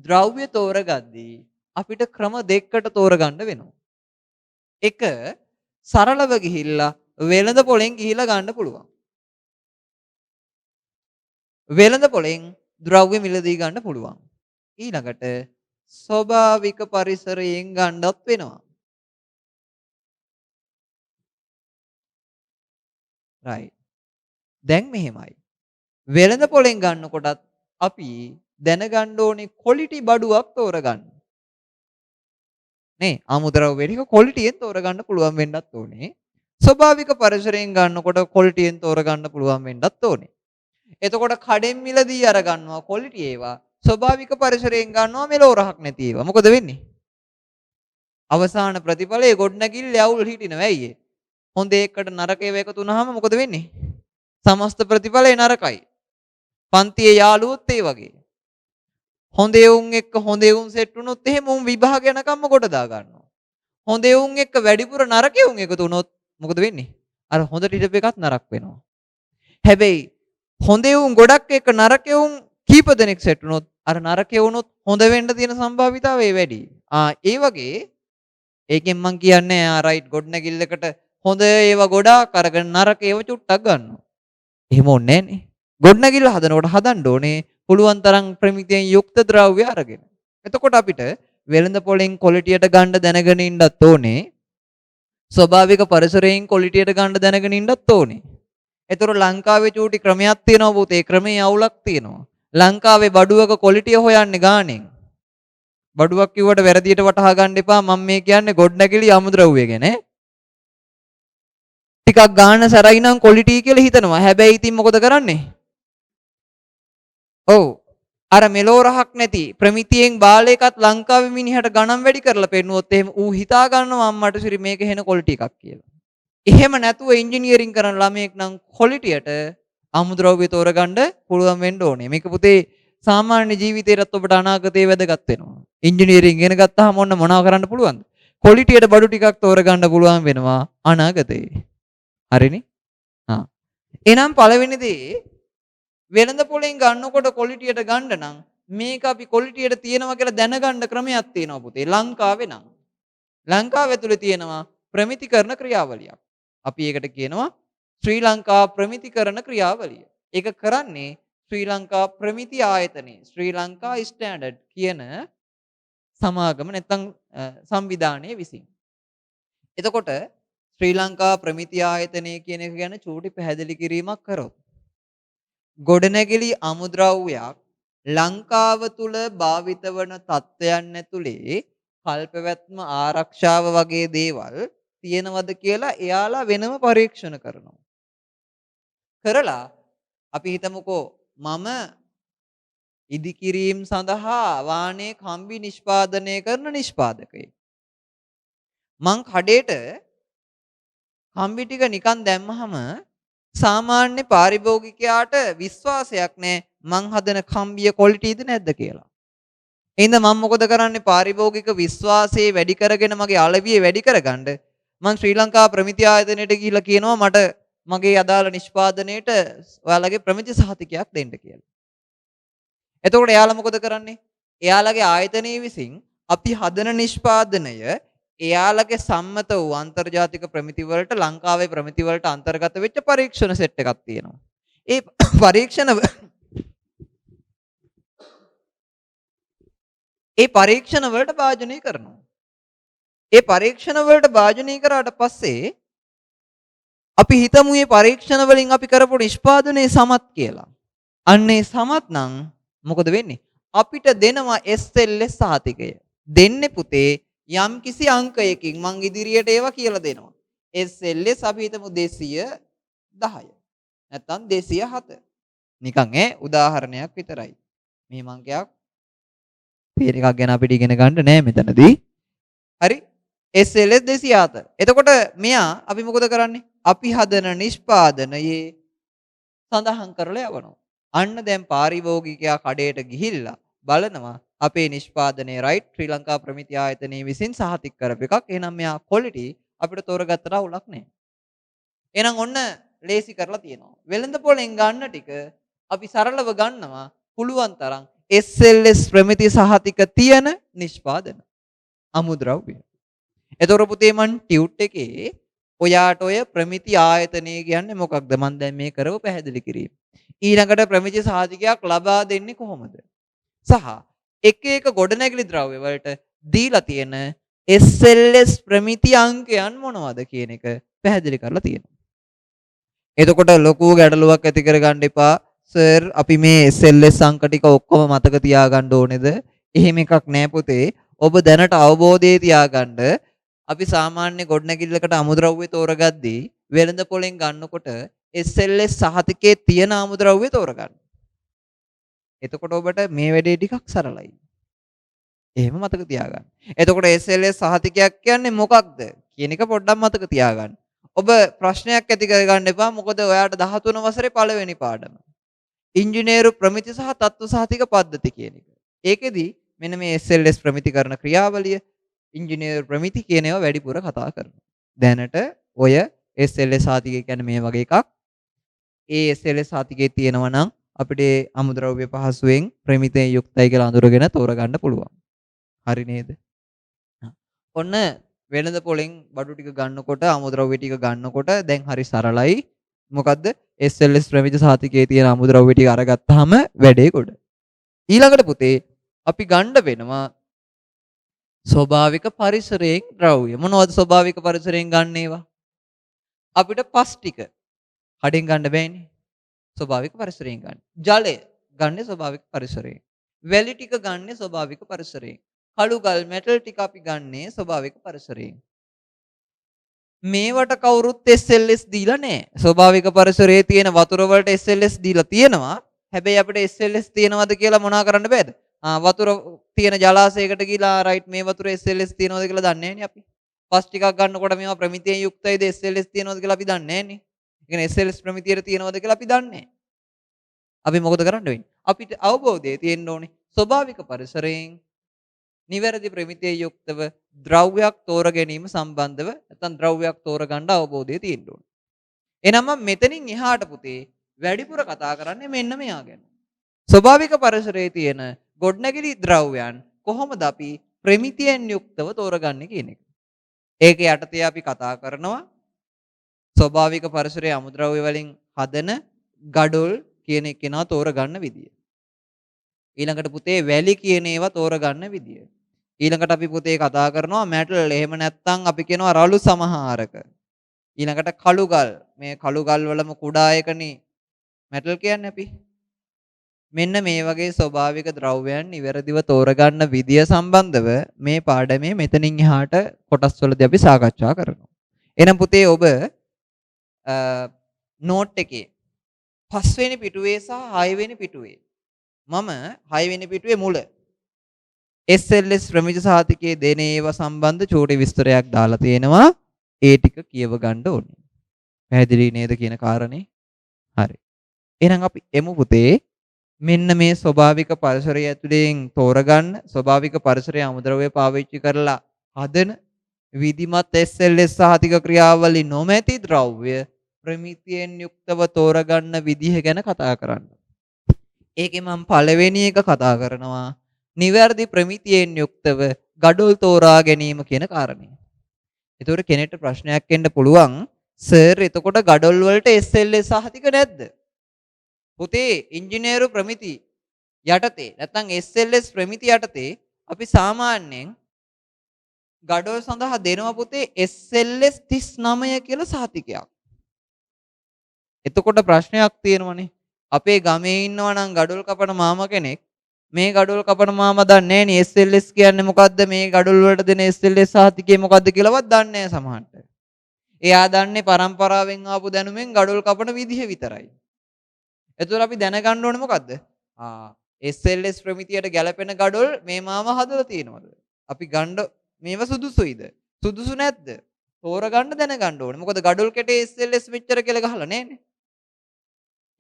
ද්‍රව්‍ය තෝරගද්දී අපිට ක්‍රම දෙකකට තෝරගන්න වෙනවා. එක සරලව ගිහිල්ලා වෙළඳ පොලෙන් ගිහිල්ලා ගන්න පුළුවන්. වෙළඳ පොලෙන් ද්‍රව්‍ය මිලදී ගන්න පුළුවන්. ඊළඟට ස්වභාවික පරිසරයෙන් ගන්නත් වෙනවා. right. දැන් මෙහෙමයි. වෙළඳ පොලෙන් ගන්නකොටත් අපි දැනගන්න ඕනේ ක්වොලිටි බඩුවක් තෝරගන්න. නේ අමුද්‍රව්‍ය ටික ක්වොලිටියෙන් තෝරගන්න පුළුවන් වෙන්නත් ඕනේ. ස්වභාවික පරිසරයෙන් ගන්නකොට ක්වොලිටියෙන් තෝරගන්න පුළුවන් වෙන්නත් ඕනේ. එතකොට කඩෙන් මිලදී අර ගන්නවා ක්වොලිටි ඒවා. ස්වභාවික පරිසරයෙන් ගන්නවා මෙලෝ රහක් නැති ඒවා. මොකද වෙන්නේ? අවසාන ප්‍රතිඵලයේ ගොඩනැගිල්ල යවුල් හිටිනවා. ඇයි ඒ? හොඳ එකකට නරක ඒවා එකතු වුනහම මොකද වෙන්නේ? සමස්ත ප්‍රතිඵලය නරකයි. පන්තියේ යාළුවොත් ඒ වගේ. හොඳ එවුන් එක්ක හොඳ එවුන් සෙට් වුණොත් එහෙම උන් විභාග යනකම්ම කොට දා ගන්නවා. හොඳ එවුන් එක්ක වැඩිපුර නරක එවුන් එකතු වුණොත් මොකද වෙන්නේ? අර හොඳට හිටපු එකත් නරක වෙනවා. හැබැයි හොඳ එවුන් ගොඩක් එක්ක නරක එවුන් කීප දෙනෙක් සෙට් වුණොත් අර නරක එවුනොත් හොඳ වෙන්න තියෙන සම්භාවිතාවය වැඩි. ඒ වගේ ඒකෙන් මම කියන්නේ රයිට් ගොඩනැගිල්ලකට හොඳ ඒවා ගොඩාක් අරගෙන නරක ඒවා චුට්ටක් ගන්නවා. එහෙම ඕනේ නැහනේ. ගොඩනැගිල්ල හදනකොට හදන්න ඕනේ පුළුවන් තරම් ප්‍රමිතියෙන් යුක්ත ද්‍රව්‍ය අරගෙන. එතකොට අපිට වෙළඳ පොලෙන් ක්වොලිටියට ගන්න දැනගෙන ඉන්නත් ඕනේ. ස්වභාවික පරිසරයෙන් ක්වොලිටියට ගන්න දැනගෙන ඉන්නත් ඕනේ. ඒතර ලංකාවේ චූටි ක්‍රමයක් තියෙනවා පුතේ. ඒ ක්‍රමේ අවුලක් තියෙනවා. ලංකාවේ බඩුවක ක්වොලිටිය හොයන්නේ ගානෙන්. බඩුවක් කිව්වට වැරදියට වටහා ගන්න එපා. මම මේ කියන්නේ ගොඩනැගිලි අමුද්‍රව්‍ය ගැන. ටිකක් ගාන සැරයි නම් ක්වොලිටි කියලා හිතනවා. හැබැයි ඉතින් මොකද කරන්නේ? ඔව්. අර මෙලෝ රහක් නැති ප්‍රමිතියෙන් බාලයකත් ලංකාවේ මිනිහට ගණන් වැඩි කරලා පෙන්නුවොත් එහෙම ඌ හිතා ගන්නවා අම්මට සිරි මේක හෙන ක්වොලිටි එකක් කියලා. එහෙම නැතුව ඉංජිනේරින් කරන ළමයෙක් නම් ක්වොලිටියට අමුද්‍රව්‍ය තෝරගන්න පුළුවන් වෙන්න ඕනේ. මේක පුතේ සාමාන්‍ය ජීවිතේටත් ඔබට අනාගතේ වැදගත් වෙනවා. ඉංජිනේරින් ඉගෙන ගත්තාම ඔන්න මොනව කරන්න පුළුවන්ද? ක්වොලිටියට බඩු ටිකක් තෝරගන්න පුළුවන් වෙනවා අනාගතේ. හරිනේ? ආ. එහෙනම් පළවෙනි දේ වෙළඳ පොලෙන් ගන්නකොට ක්වොලිටියට ගන්න නම් මේක අපි ක්වොලිටියට තියෙනවා කියලා දැනගන්න ක්‍රමයක් තියෙනවා පුතේ. ලංකාවේ නම්. ලංකාව ඇතුලේ තියෙනවා ප්‍රමිතිකරණ ක්‍රියාවලියක්. අපි ඒකට කියනවා ශ්‍රී ලංකා ප්‍රමිතිකරණ ක්‍රියාවලිය. ඒක කරන්නේ ශ්‍රී ලංකා ප්‍රමිති ආයතනය. ශ්‍රී ලංකා ස්ටෑන්ඩඩ් කියන සමාගම නැත්නම් සංවිධානයේ විසින්. එතකොට ශ්‍රී ලංකා ප්‍රමිති ආයතනය කියන එක ගැන චූටි පැහැදිලි කිරීමක් කරොත් ගොඩනැගිලි අමුද්‍රව්‍යයක් ලංකාව තුල භාවිත වන තත්ත්වයන් ඇතුලේ කල්පවැත්ම ආරක්ෂාව වගේ දේවල් තියෙනවද කියලා එයාලා වෙනම පරීක්ෂණ කරනවා. කරලා අපි හිතමුකෝ මම ඉදිකිරීම සඳහා වාහනේ කම්බි නිෂ්පාදනය කරන නිෂ්පාදකයෙක්. මං කඩේට කම්බි ටික නිකන් දැම්මහම සාමාන්‍ය පාරිභෝගිකයාට විශ්වාසයක් නැහැ මං හදන කම්බිය ක්වොලිටිද නැද්ද කියලා. එහෙනම් මම මොකද කරන්නේ පාරිභෝගික විශ්වාසය වැඩි කරගෙන මගේ අලවිය වැඩි කරගන්න මං ශ්‍රී ලංකා ප්‍රමිති ආයතනයට ගිහිල්ලා කියනවා මට මගේ අදාළ නිෂ්පාදනයේට ඔයාලගේ ප්‍රමිති සහතිකයක් දෙන්න කියලා. එතකොට එයාලා මොකද කරන්නේ? එයාලගේ ආයතනයේ විසින් අපි හදන නිෂ්පාදනය එයාලගේ සම්මත වූ අන්තර්ජාතික ප්‍රමිති වලට ලංකාවේ ප්‍රමිති වලට අන්තර්ගත වෙච්ච පරීක්ෂණ සෙට් එකක් තියෙනවා. ඒ පරීක්ෂණ වලට භාජනය කරනවා. ඒ පරීක්ෂණ වලට භාජනය කරාට පස්සේ අපි හිතමු මේ පරීක්ෂණ වලින් අපි කරපු නිෂ්පාදනයේ සමත් කියලා. අන්නේ සමත් නම් මොකද වෙන්නේ? අපිට දෙනවා SLS සහතිකය. දෙන්නේ පුතේ යම් කිසි අංකයකින් මං ඉදිරියට ඒවා කියලා දෙනවා. SLS අපි හිතමු 210. නැත්තම් 207. නිකන් උදාහරණයක් විතරයි. මේ මංකයක් පේන එකක් ගැන අපිට ඉගෙන ගන්න නෑ මෙතනදී. හරි? SLS 207. එතකොට මෙයා අපි මොකද කරන්නේ? අපි හදන නිෂ්පාදනයේ සඳහන් කරලා යවනවා. අන්න දැන් පාරිභෝගිකයා කඩේට ගිහිල්ලා බලනවා අපේ නිෂ්පාදනයේ රයිට් ශ්‍රී ලංකා ප්‍රමිති ආයතනයේ විසින් සහතික කරපු එකක්. එහෙනම් මෙයා ක්වොලිටි අපිට තෝරගත්තට අවුලක් නැහැ. එහෙනම් ඔන්න ලේසි කරලා තියෙනවා. වෙළඳ පොලෙන් ගන්න ටික අපි සරලව ගන්නවා පුළුවන් තරම් SLS ප්‍රමිති සහතික තියෙන නිෂ්පාදන අමුද්‍රව්‍ය. එතකොට පුතේ මන් ටියුට් එකේ ඔයාට ඔය ප්‍රමිති ආයතනය කියන්නේ මොකක්ද? මම දැන් මේ කරව පැහැදිලි කිරීම. ඊළඟට ප්‍රමිති සහතිකයක් ලබා දෙන්නේ කොහොමද? සහ එක එක ගොඩනැගිලි ද්‍රව්‍ය වලට දීලා තියෙන SLS ප්‍රමිති අංකයන් මොනවද කියන එක පැහැදිලි කරලා තියෙනවා. එතකොට ලොකු ගැටලුවක් ඇති කරගන්න එපා. සර් අපි මේ SLS අංක ටික ඔක්කොම මතක තියාගන්න ඕනේද? එහෙම එකක් නෑ පුතේ. ඔබ දැනට අවබෝධයේ තියාගන්න අපි සාමාන්‍ය ගොඩනැගිල්ලකට අමුද්‍රව්‍ය තෝරගද්දී වෙළඳ පොලෙන් ගන්නකොට SLS සහතිකයේ තියෙන අමුද්‍රව්‍ය තෝරගන්න. එතකොට ඔබට මේ වැඩේ ටිකක් සරලයි. එහෙම මතක තියාගන්න. එතකොට SLS සහතිකයක් කියන්නේ මොකක්ද කියන එක පොඩ්ඩක් මතක තියාගන්න. ඔබ ප්‍රශ්නයක් ඇති කරගන්න එපා. මොකද ඔයාට 13 වසරේ පළවෙනි පාඩම. ඉංජිනේරු ප්‍රමිති සහ තත්ත්ව සහතික පද්ධති කියන එක. ඒකෙදි මෙන්න මේ SLS ප්‍රමිතිකරණ ක්‍රියාවලිය ඉංජිනේරු ප්‍රමිති කියන ඒවා වැඩිපුර කතා කරනවා. දැනට ඔය SLS සහතිකය කියන්නේ මේ වගේ එකක්. ඒ SLS සහතිකයේ තියෙනවා නම් අපිට අමුද්‍රව්‍ය පහසුවෙන් ප්‍රමිතයෙන් යුක්තයි කියලා අඳුරගෙන තෝරගන්න පුළුවන්. හරි නේද? ඔන්න වෙළඳ පොලෙන් බඩු ටික ගන්නකොට අමුද්‍රව්‍ය ටික ගන්නකොට දැන් හරි සරලයි. මොකද්ද? SLS ප්‍රමිති සහතිකයේ තියෙන අමුද්‍රව්‍ය ටික අරගත්තාම වැඩේ ගොඩ. ඊළඟට පුතේ අපි ගන්න වෙනවා ස්වභාවික පරිසරයෙන් ද්‍රව්‍ය. මොනවද ස්වභාවික පරිසරයෙන් ගන්න ඒවා? අපිට පස් ටික කඩෙන් ගන්න බෑනේ. ස්වභාවික පරිසරයෙන් ගන්න. ජලය ගන්න ස්වභාවික පරිසරයෙන්. වැලි ටික ගන්න ස්වභාවික පරිසරයෙන්. කළු ගල් මෙටල් ටික අපි ගන්නේ ස්වභාවික පරිසරයෙන්. මේවට කවුරුත් SLS දීලා නැහැ. ස්වභාවික පරිසරයේ තියෙන වතුර වලට SLS දීලා තියෙනවා. හැබැයි අපිට SLS තියෙනවද කියලා මොනා කරන්න බෑද? වතුර තියෙන ජලාශයකට ගිහලා රයිට් මේ වතුර SLS තියෙනවද කියලා දන්නේ නැහැනේ අපි. පස් ටිකක් ගන්නකොට මේවා ප්‍රමිතියෙන් යුක්තයිද SLS තියෙනවද කියලා අපි දන්නේ නැහැනේ. ඒ කියන්නේ SLS ප්‍රමිතියට තියෙනවද කියලා අපි දන්නේ නැහැ. අපි මොකද කරන්න වෙන්නේ? අපිට අවබෝධය තියෙන්න ඕනේ. ස්වභාවික පරිසරයෙන් නිවැරදි ප්‍රමිතිය යුක්තව ද්‍රව්‍යයක් තෝර ගැනීම සම්බන්ධව නැත්නම් ද්‍රව්‍යයක් තෝරගන්න අවබෝධය තියෙන්න ඕනේ. එහෙනම් මම මෙතනින් එහාට පුතේ වැඩිපුර කතා කරන්නේ මෙන්න මෙයා ගැන. ස්වභාවික පරිසරයේ තියෙන ගොඩනැගිලි ද්‍රව්‍යයන් කොහොමද අපි ප්‍රමිතියෙන් යුක්තව තෝරගන්නේ කියන එක. ඒක යටතේ අපි කතා කරනවා ස්වභාවික පරිසරයේ අමුද්‍රව්‍ය වලින් හදන ගඩොල් කියන එකේනවා තෝරගන්න විදිය. ඊළඟට පුතේ වැලි කියන ඒවා තෝරගන්න විදිය. ඊළඟට අපි පුතේ කතා කරනවා මැටල් එහෙම නැත්නම් අපි කියනවා රළු සමහාරක. ඊළඟට කළුගල් මේ කළුගල් වලම කුඩා එකනේ මැටල් කියන්නේ අපි. මෙන්න මේ වගේ ස්වභාවික ද්‍රව්‍යයන් නිවැරදිව තෝරගන්න විදිය සම්බන්ධව මේ පාඩමේ මෙතනින් එහාට කොටස් වලදී අපි සාකච්ඡා කරනවා. එහෙනම් පුතේ ඔබ නෝට් එකේ 5 වෙනි පිටුවේ සහ 6 වෙනි පිටුවේ මම 6 වෙනි පිටුවේ මුල SLS ප්‍රමිති සහතිකයේ දෙන ඒවා සම්බන්ධ චූටි විස්තරයක් දාලා තියෙනවා. ඒ ටික කියව ගන්න ඕනේ. පැහැදිලි නේද කියන කාරණේ? හරි. එහෙනම් අපි එමු පුතේ මෙන්න මේ ස්වභාවික පරිසරය ඇතුලෙන් තෝරගන්න ස්වභාවික පරිසරයේ අමුද්‍රව්‍ය පාවිච්චි කරලා හදන විධිමත් SLS සහතික ක්‍රියාවලින් නොමැති ද්‍රව්‍ය ප්‍රමිතියෙන් යුක්තව තෝරගන්න විදිහ ගැන කතා කරන්න. ඒකේ මම පළවෙනි එක කතා කරනවා නිවැරදි ප්‍රමිතියෙන් යුක්තව ගඩොල් තෝරා ගැනීම කියන කාරණය. ඒතකොට කෙනෙක්ට ප්‍රශ්නයක් එන්න පුළුවන් සර් එතකොට ගඩොල් වලට SLS සහතික නැද්ද? පුතේ ඉංජිනේරු ප්‍රමිති යටතේ නැත්නම් SLS ප්‍රමිති යටතේ අපි සාමාන්‍යයෙන් ගඩොල් සඳහා දෙනවා පුතේ SLS 39 කියලා සහතිකයක්. එතකොට ප්‍රශ්නයක් තියෙනවනේ. අපේ ගමේ ඉන්නවා නම් ගඩොල් කපන මාමා කෙනෙක් මේ ගඩොල් කපන මාමා දන්නේ නැහැ නේ SLS කියන්නේ මොකද්ද මේ ගඩොල් වලට දෙන SLS සහතිකය මොකද්ද කියලාවත් දන්නේ නැහැ සමහරට. එයා දන්නේ පරම්පරාවෙන් ආපු දැනුමෙන් ගඩොල් කපන විදිහ විතරයි. එතකොට අපි දැනගන්න ඕනේ මොකද්ද? SLS ප්‍රමිතියට ගැලපෙන ගඩොල් මේ මාමා හදලා තියෙනවද? අපි ගන්න මේව සුදුසුයිද? සුදුසු නැද්ද? තෝරගන්න දැනගන්න ඕනේ. මොකද ගඩොල් කැටේ SLS මෙච්චර කියලා ගහලා නැහැනේ.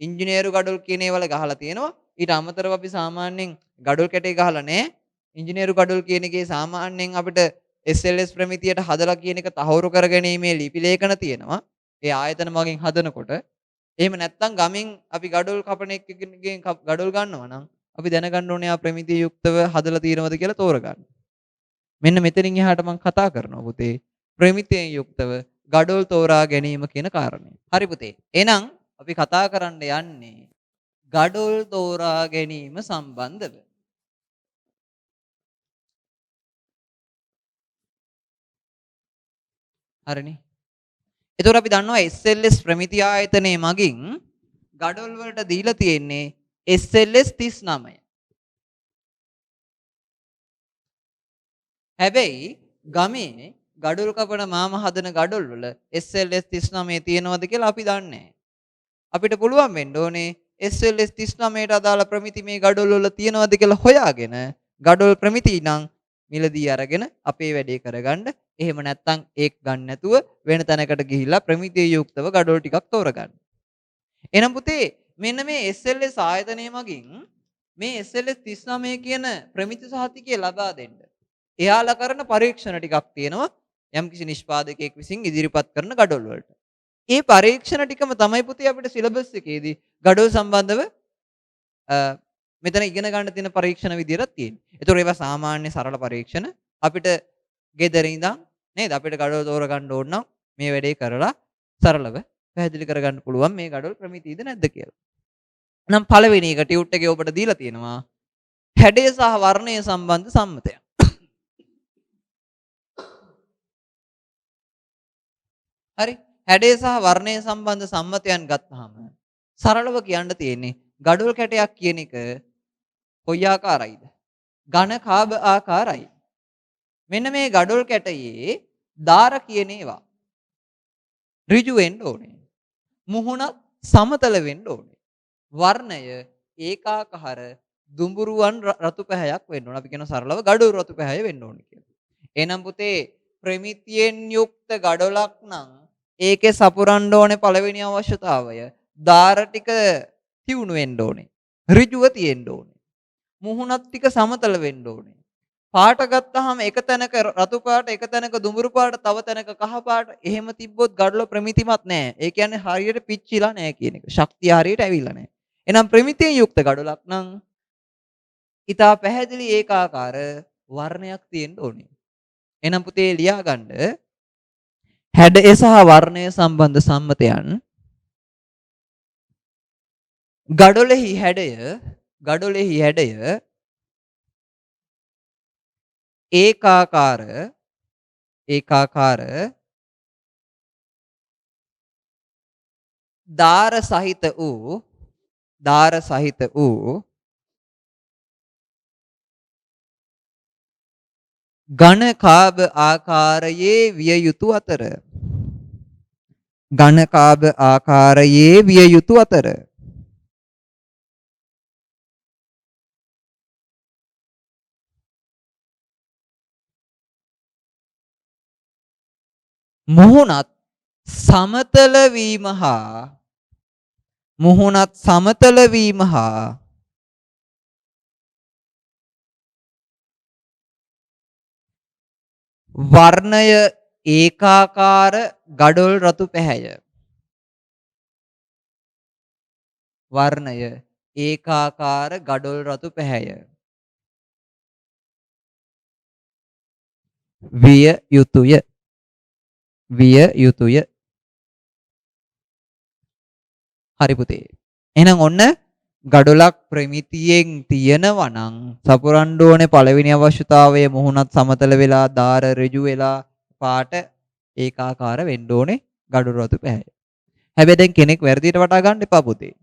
ඉංජිනේරු ගඩොල් කියන ඒවල ගහලා තියෙනවා. ඊට අමතරව අපි සාමාන්‍යයෙන් ගඩොල් කැටේ ගහලා නැහැ. ඉංජිනේරු ගඩොල් කියන එකේ සාමාන්‍යයෙන් අපිට SLS ප්‍රමිතියට හදලා කියන එක තහවුරු කරගැනීමේ ලිපි ලේඛන තියෙනවා. ඒ ආයතන මගින් හදනකොට එහෙම නැත්නම් ගමින් අපි ගඩොල් කපන එකකින් ගඩොල් ගන්නවා නම් අපි දැනගන්න ඕනේ ආ ප්‍රමිතිය යුක්තව හදලා තියෙනවද කියලා තෝරගන්න. මෙන්න මෙතනින් එහාට මම කතා කරනවා පුතේ ප්‍රමිතියෙන් යුක්තව ගඩොල් තෝරා ගැනීම කියන කාරණය. හරි පුතේ. එහෙනම් අපි කතා කරන්න යන්නේ ගඩොල් තෝරා ගැනීම සම්බන්ධව. හරිනේ. එතකොට අපි දන්නවා SLS ප්‍රමිති ආයතනයේ මගින් ගඩොල් වලට දීලා තියෙන්නේ SLS 39. හැබැයි ගමේ ගඩොල් කපන මාමා හදන ගඩොල් වල SLS 39 තියෙනවද කියලා අපි දන්නේ නැහැ. අපිට පුළුවන් වෙන්න ඕනේ SLS 39ට අදාළ ප්‍රමිති මේ ගඩොල් වල තියෙනවද කියලා හොයාගෙන ගඩොල් ප්‍රමිති නම් මිලදී අරගෙන අපේ වැඩේ කරගන්න. එහෙම නැත්නම් ඒක ගන්න නැතුව වෙන තැනකට ගිහිල්ලා ප්‍රමිතිය යුක්තව ගඩොල් ටිකක් තෝරගන්න. එහෙනම් පුතේ මෙන්න මේ SLS ආයතනය මගින් මේ SLS 39 කියන ප්‍රමිති සහතිකය ලබා දෙන්න. එයාලා කරන පරීක්ෂණ ටිකක් තියෙනවා යම්කිසි නිෂ්පාදකයෙක් විසින් ඉදිරිපත් කරන ගඩොල් වලට. ඒ පරීක්ෂණ ටිකම තමයි පුතේ අපිට සිලබස් එකේදී ගඩොල් සම්බන්ධව මෙතන ඉගෙන ගන්න තියෙන පරීක්ෂණ විදියට තියෙන්නේ. ඒතකොට ඒවා සාමාන්‍ය සරල පරීක්ෂණ අපිට ගෙදර ඉඳන් නේද අපිට ගඩොල් තෝරගන්න ඕන නම් මේ වැඩේ කරලා සරලව පැහැදිලි කරගන්න පුළුවන් මේ ගඩොල් ප්‍රමිතියද නැද්ද කියලා. නම් පළවෙනි එක ටියුට් එකේ ඔබට දීලා තියෙනවා හැඩය සහ වර්ණය සම්බන්ධ සම්මතයක්. හරි හැඩය සහ වර්ණය සම්බන්ධ සම්මතයන් ගත්තාම සරලව කියන්න තියෙන්නේ ගඩොල් කැටයක් කියන එක කොයි ආකාරයිද? ඝන කාබ ආකාරයි. මෙන්න මේ ගඩොල් කැටයේ දාර කියන ඒවා ඍජු වෙන්න ඕනේ. මුහුණත් සමතල වෙන්න ඕනේ. වර්ණය ඒකාකාර දුඹුරුවන් රතු පැහැයක් වෙන්න ඕන. අපි කියන සරලව ගඩොල් රතු පැහැය වෙන්න ඕනේ කියලා. එහෙනම් පුතේ ප්‍රමිතියෙන් යුක්ත ගඩොලක් නම් ඒකේ සපුරන්න ඕනේ පළවෙනි අවශ්‍යතාවය දාර ටික තියුණු වෙන්න ඕනේ. ඍජුව තියෙන්න ඕනේ. මුහුණත් ටික සමතල වෙන්න ඕනේ. පාට ගත්තාම එක තැනක රතු පාට, එක තැනක දුඹුරු පාට, තව තැනක කහ පාට. එහෙම තිබ්බොත් ගඩොල ප්‍රමිතිමත් නෑ. ඒ කියන්නේ හරියට පිච්චිලා නෑ කියන එක. ශක්තිය හරියට ඇවිල්ලා නෑ. එහෙනම් ප්‍රමිතියෙන් යුක්ත ගඩොලක් නම් ඊටා පැහැදිලි ඒකාකාර වර්ණයක් තියෙන්න ඕනේ. එහෙනම් පුතේ ලියා ගන්න හැඩය සහ වර්ණය සම්බන්ධ සම්මතයන් ගඩොලෙහි හැඩය ඒකාකාර දාර සහිත වූ ඝන කාබ ආකාරයේ විය යුතු අතර මුහුණත් සමතල වීම හා වර්ණය ඒකාකාර ගඩොල් රතු පැහැය. විය යුතුය. හරි පුතේ. එහෙනම් ඔන්න ගඩොලක් ප්‍රමිතියෙන් තියෙනවා නම් සපුරන්න ඕනේ පළවෙනි අවශ්‍යතාවය මුහුණත් සමතල වෙලා දාර ඍජු වෙලා පාට ඒකාකාර වෙන්න ඕනේ ගඩොල් රතු පැහැය. හැබැයි දැන් කෙනෙක් වැරදියට වටා ගන්න එපා පුතේ.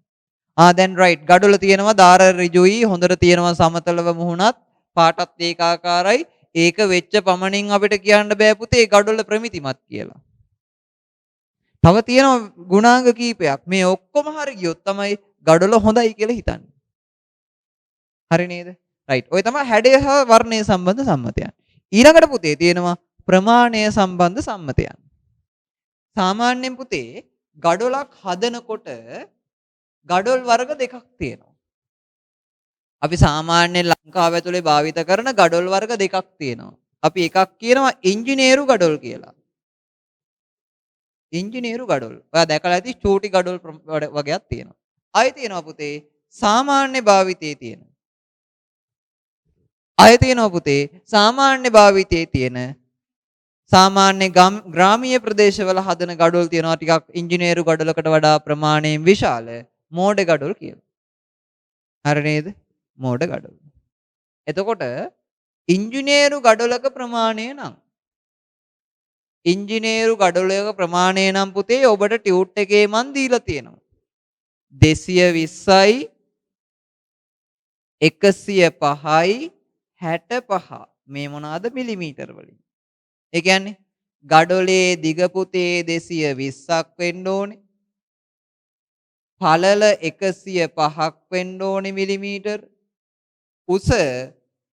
දැන් රයිට් ගඩොල තියෙනවා දාර ඍජුයි හොඳට තියෙනවා සමතලව මුහුණත් පාටත් ඒකාකාරයි. ඒක වෙච්ච පමණින් අපිට කියන්න බෑ පුතේ ගඩොල ප්‍රමිතිමත් කියලා. තව තියෙනවා ගුණාංග කීපයක්. මේ ඔක්කොම හරි ගියොත් තමයි ගඩොල හොඳයි කියලා හිතන්නේ. හරි නේද? රයිට්. ඔය තමයි හැඩය හා වර්ණය සම්බන්ධ සම්මතයන්. ඊළඟට පුතේ තියෙනවා ප්‍රමාණය සම්බන්ධ සම්මතයන්. සාමාන්‍යයෙන් පුතේ ගඩොලක් හදනකොට ගඩොල් වර්ග දෙකක් තියෙනවා. අපි සාමාන්‍යයෙන් ලංකාව ඇතුලේ භාවිත කරන ගඩොල් වර්ග දෙකක් තියෙනවා. අපි එකක් කියනවා ඉංජිනේරු ගඩොල් කියලා. ඉංජිනේරු ගඩොල්. ඔයා දැකලා ඇති චූටි ගඩොල් වගේක් තියෙනවා. ආයෙ තියෙනවා පුතේ සාමාන්‍ය භාවිතයේ තියෙන. සාමාන්‍ය භාවිතයේ තියෙන සාමාන්‍ය ග්‍රාමීය ප්‍රදේශවල හදන ගඩොල් තියෙනවා ටිකක් ඉංජිනේරු ගඩොලකට වඩා ප්‍රමාණයෙන් විශාල මෝඩ ගඩොල් කියලා. හරි නේද? මෝඩ ගඩොල්. එතකොට ඉංජිනේරු ගඩොලක ප්‍රමාණය නම් පුතේ ඔබට ටියුට් එකේ මන් දීලා තියෙනවා. 220යි 105යි 65 මේ මොනවාද මිලිමීටර වලින්. ඒ කියන්නේ ගඩොලේ දිග පුතේ 220ක් වෙන්න ඕනේ. පළල 105ක් වෙන්න ඕනේ මිලිමීටර. උස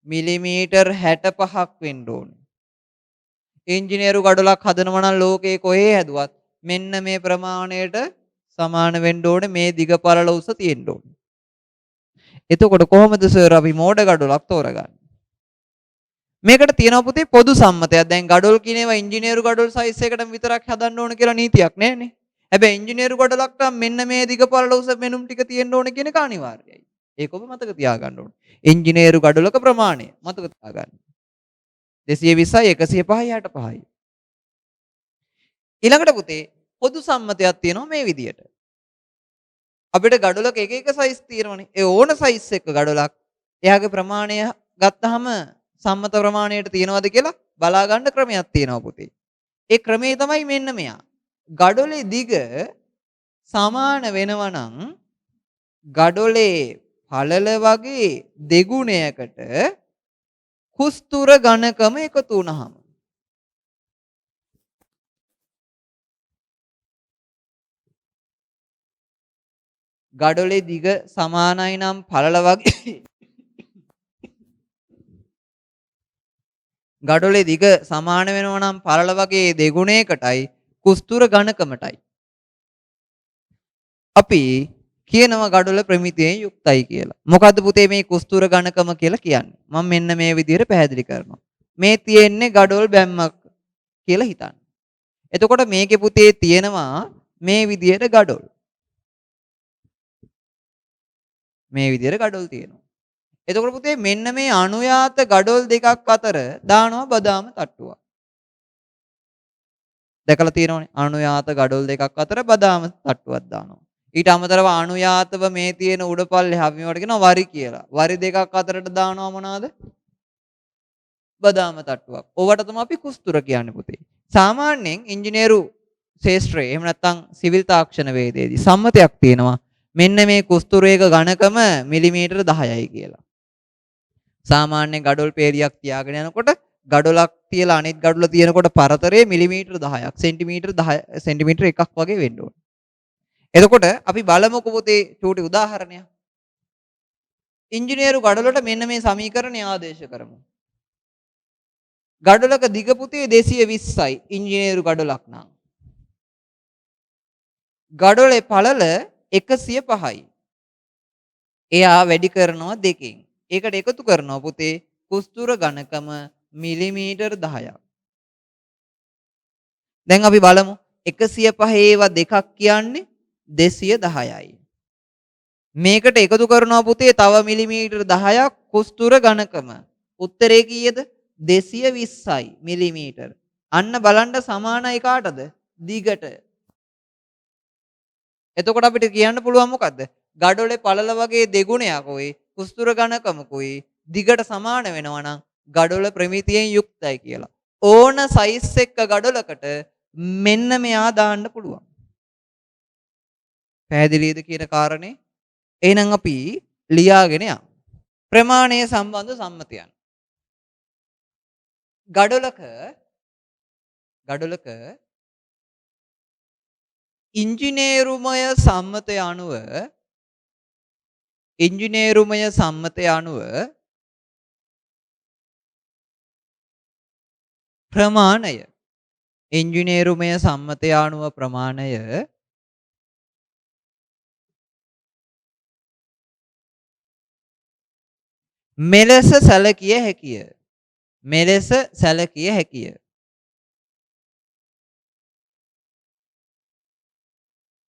මිලිමීටර් 65ක් වෙන්න ඕනේ. ඉංජිනේරු ගඩොලක් හදනවා නම් ලෝකේ කොහේ හැදුවත් මෙන්න මේ ප්‍රමාණයට සමාන වෙන්න ඕනේ මේ දිග පළල උස තියෙන්න ඕනේ. එතකොට කොහොමද සර් අපි මෝඩ ගඩොලක් තෝරගන්නේ? මේකට තියෙනවා පුතේ පොදු සම්මතයක්. දැන් ගඩොල් කියන ඒවා ඉංජිනේරු ගඩොල් සයිස් එකකට විතරක් හදන්න ඕන කියලා නීතියක් නැහැනේ. හැබැයි ඉංජිනේරු ගඩොලක් නම් මෙන්න මේ දිග පළල උස මෙනුම් ටික තියෙන්න ඕන කියන එක අනිවාර්යයි. ඒක ඔබ මතක තියාගන්න ඕනේ. ඉංජිනේරු ගඩොලක ප්‍රමාණය මතක තියාගන්න. 220යි 105යි 65යි. ඊළඟට පුතේ පොදු සම්මතයක් තියෙනවා මේ විදියට. අපිට ගඩොලක එක එක සයිස් තියෙනවනේ. ඒ ඕන සයිස් එක ගඩොලක් එයාගේ ප්‍රමාණය ගත්තාම සම්මත ප්‍රමාණයට තියනවද කියලා බලා ගන්න ක්‍රමයක් තියෙනවා පුතේ. ඒ ක්‍රමය තමයි මෙන්න මෙයා. ගඩොලේ දිග සමාන වෙනවා නම් ගඩොලේ පළල වගේ දෙගුණයකට කුස්තුර ඝනකම එකතු වුණාම ගඩොලේ දිග සමානයි නම් පළල වගේ ගඩොලේ දිග සමාන වෙනවා නම් පළල වගේ දෙගුණයකටයි කුස්තුර ඝනකමටයි. අපි කියනවා ගඩොල ප්‍රමිතියෙන් යුක්තයි කියලා. මොකද්ද පුතේ මේ කුස්තුර ඝනකම කියලා කියන්නේ? මම මෙන්න මේ විදිහට පැහැදිලි කරනවා. මේ තියෙන්නේ ගඩොල් බැම්මක් කියලා හිතන්න. එතකොට මේකේ පුතේ තියෙනවා මේ විදිහට ගඩොල්. මේ විදිහට ගඩොල් තියෙනවා. එතකොට පුතේ මෙන්න මේ අනුයාත ගඩොල් දෙකක් අතර දානවා බදාම තට්ටුවක්. දැකලා තියෙනවනේ අනුයාත ගඩොල් දෙකක් අතර බදාම තට්ටුවක් දානවා. ඊට අමතරව අනුයාතව මේ තියෙන උඩපල්ලෙහා මේවට කියනවා වරි කියලා. වරි දෙකක් අතරට දානවා මොනවාද? බදාම තට්ටුවක්. ඕවට තමයි අපි කුස්තුර කියන්නේ පුතේ. සාමාන්‍යයෙන් ඉංජිනේරු ශාස්ත්‍රයේ එහෙම නැත්නම් සිවිල් තාක්ෂණ වේදයේදී සම්මතයක් තියෙනවා. මෙන්න මේ කුස්තුරයක ඝනකම මිලිමීටර 10යි කියලා. සාමාන්‍ය ගඩොල් පේරියක් තියාගෙන යනකොට ගඩොලක් තියලා අනිත් ගඩොල තියෙනකොට පරතරය මිලිමීටර 10ක් සෙන්ටිමීටර 10 සෙන්ටිමීටර එකක් වගේ වෙන්න ඕනේ. එතකොට අපි බලමුකෝ පුතේ චූටි උදාහරණයක්. ඉංජිනේරු ගඩොලට මෙන්න මේ සමීකරණය ආදේශ කරමු. ගඩොලක දිග පුතේ 220යි ඉංජිනේරු ගඩොලක් නම්. ගඩොලේ පළල 105යි. එයා වැඩි කරනවා දෙකෙන්. ඒකට එකතු කරනවා පුතේ කුස්තුර ඝනකම මිලිමීටර 10ක්. දැන් අපි බලමු 105 ඒවා දෙකක් කියන්නේ 210යි. මේකට එකතු කරනවා පුතේ තව මිලිමීටර 10ක් කුස්තුර ඝනකම. උත්තරේ කීයද? 220යි මිලිමීටර. අන්න බලන්න සමානයි කාටද? දිගට. එතකොට අපිට කියන්න පුළුවන් මොකද්ද? ගඩොලේ පළල වගේ දෙගුණයක් ඔයි කුස්තුර ඝනකමකුයි දිගට සමාන වෙනවා නම් ගඩොල ප්‍රමිතියෙන් යුක්තයි කියලා. ඕන සයිස් එක ගඩොලකට මෙන්න මෙයා දාන්න පුළුවන්. පැහැදිලිද කියන කාරණේ? එහෙනම් අපි ලියාගෙන යමු. ප්‍රමාණය සම්බන්ධ සම්මතයන්. ගඩොලක ඉංජිනේරුමය සම්මතය අනුව ප්‍රමාණය මෙලෙස සැලකිය හැකිය.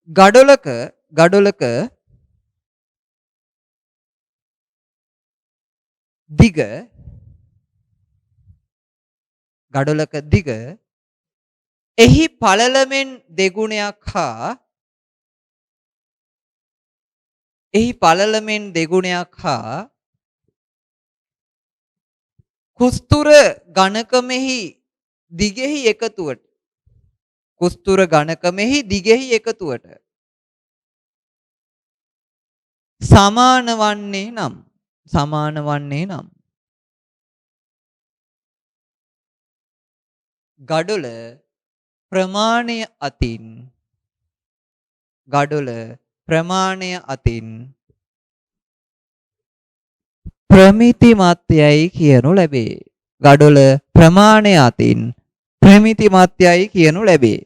ගඩොලක දිග එහි පළලමෙන් දෙගුණයක් හා කුස්තුර ඝනකමෙහි දිගෙහි එකතුවට සමාන වන්නේ නම් ගඩොල ප්‍රමාණය අතින් ප්‍රමිතිමත්යයි කියනු ලැබේ.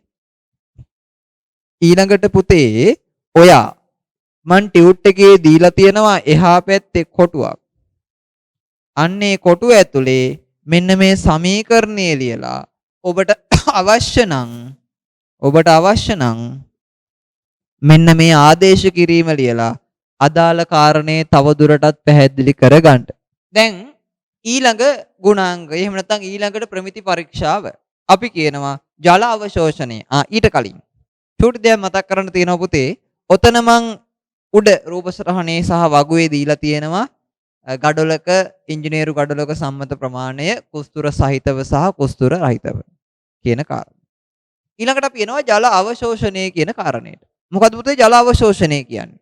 ඊළඟට පුතේ ඔයා මන් ටියුට් එකේ දීලා තියෙනවා එහා පැත්තේ කොටුවක්. අන්නේ කොටුව ඇතුලේ මෙන්න මේ සමීකරණය ලියලා ඔබට අවශ්‍ය නම් මෙන්න මේ ආදේශ කිරීම ලියලා අදාළ කාරණේ තවදුරටත් පැහැදිලි කරගන්න. දැන් ඊළඟ ගුණාංගය එහෙම නැත්නම් ඊළඟට ප්‍රමිති පරීක්ෂාව අපි කියනවා ජල අවශෝෂණය. ඊට කලින් චූටි දෙයක් මතක් කරන්න තියෙනවා පුතේ. ඔතන මං උඩ රූපසටහනේ සහ වගුවේ දීලා තියෙනවා ගඩොලක ඉංජිනේරු ගඩොලක සම්මත ප්‍රමාණය කුස්තුර සහිතව සහ කුස්තුර රහිතව කියන කාරණා. ඊළඟට අපි එනවා ජල අවශෝෂණය කියන කාරණේට. මොකද පුතේ ජල අවශෝෂණය කියන්නේ?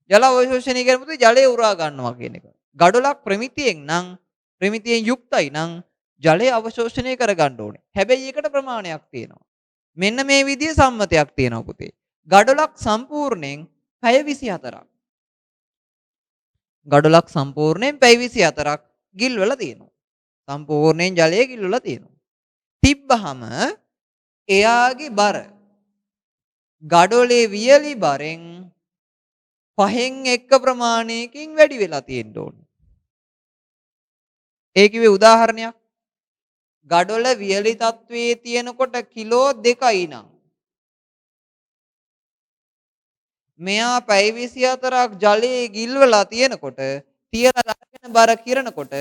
ජල අවශෝෂණය කියන්නේ පුතේ ජලය උරා ගන්නවා කියන එක. ගඩොලක් ප්‍රමිතියෙන් යුක්තයි නම් ජලය අවශෝෂණය කරගන්න ඕනේ. හැබැයි ඒකට ප්‍රමාණයක් තියෙනවා. මෙන්න මේ විදිහේ සම්මතයක් තියෙනවා පුතේ. ගඩොලක් සම්පූර්ණයෙන් පැය 24ක් ගිල්වලා තියෙනවා. සම්පූර්ණයෙන් ජලය ගිල්වලා තියෙනවා. තිබ්බහම එයාගේ බර ගඩොලේ වියලි බරෙන් පහෙන් එක ප්‍රමාණයකින් වැඩි වෙලා තියෙන්න ඕනේ. ඒ කිව්වේ උදාහරණයක්. ගඩොල වියලි තත්වයේ තියෙනකොට කිලෝ 2යි නම් මෙයා පැය 24ක් ජලයේ ගිල්වලා තියෙනකොට තියලා දාගෙන බර කිරනකොට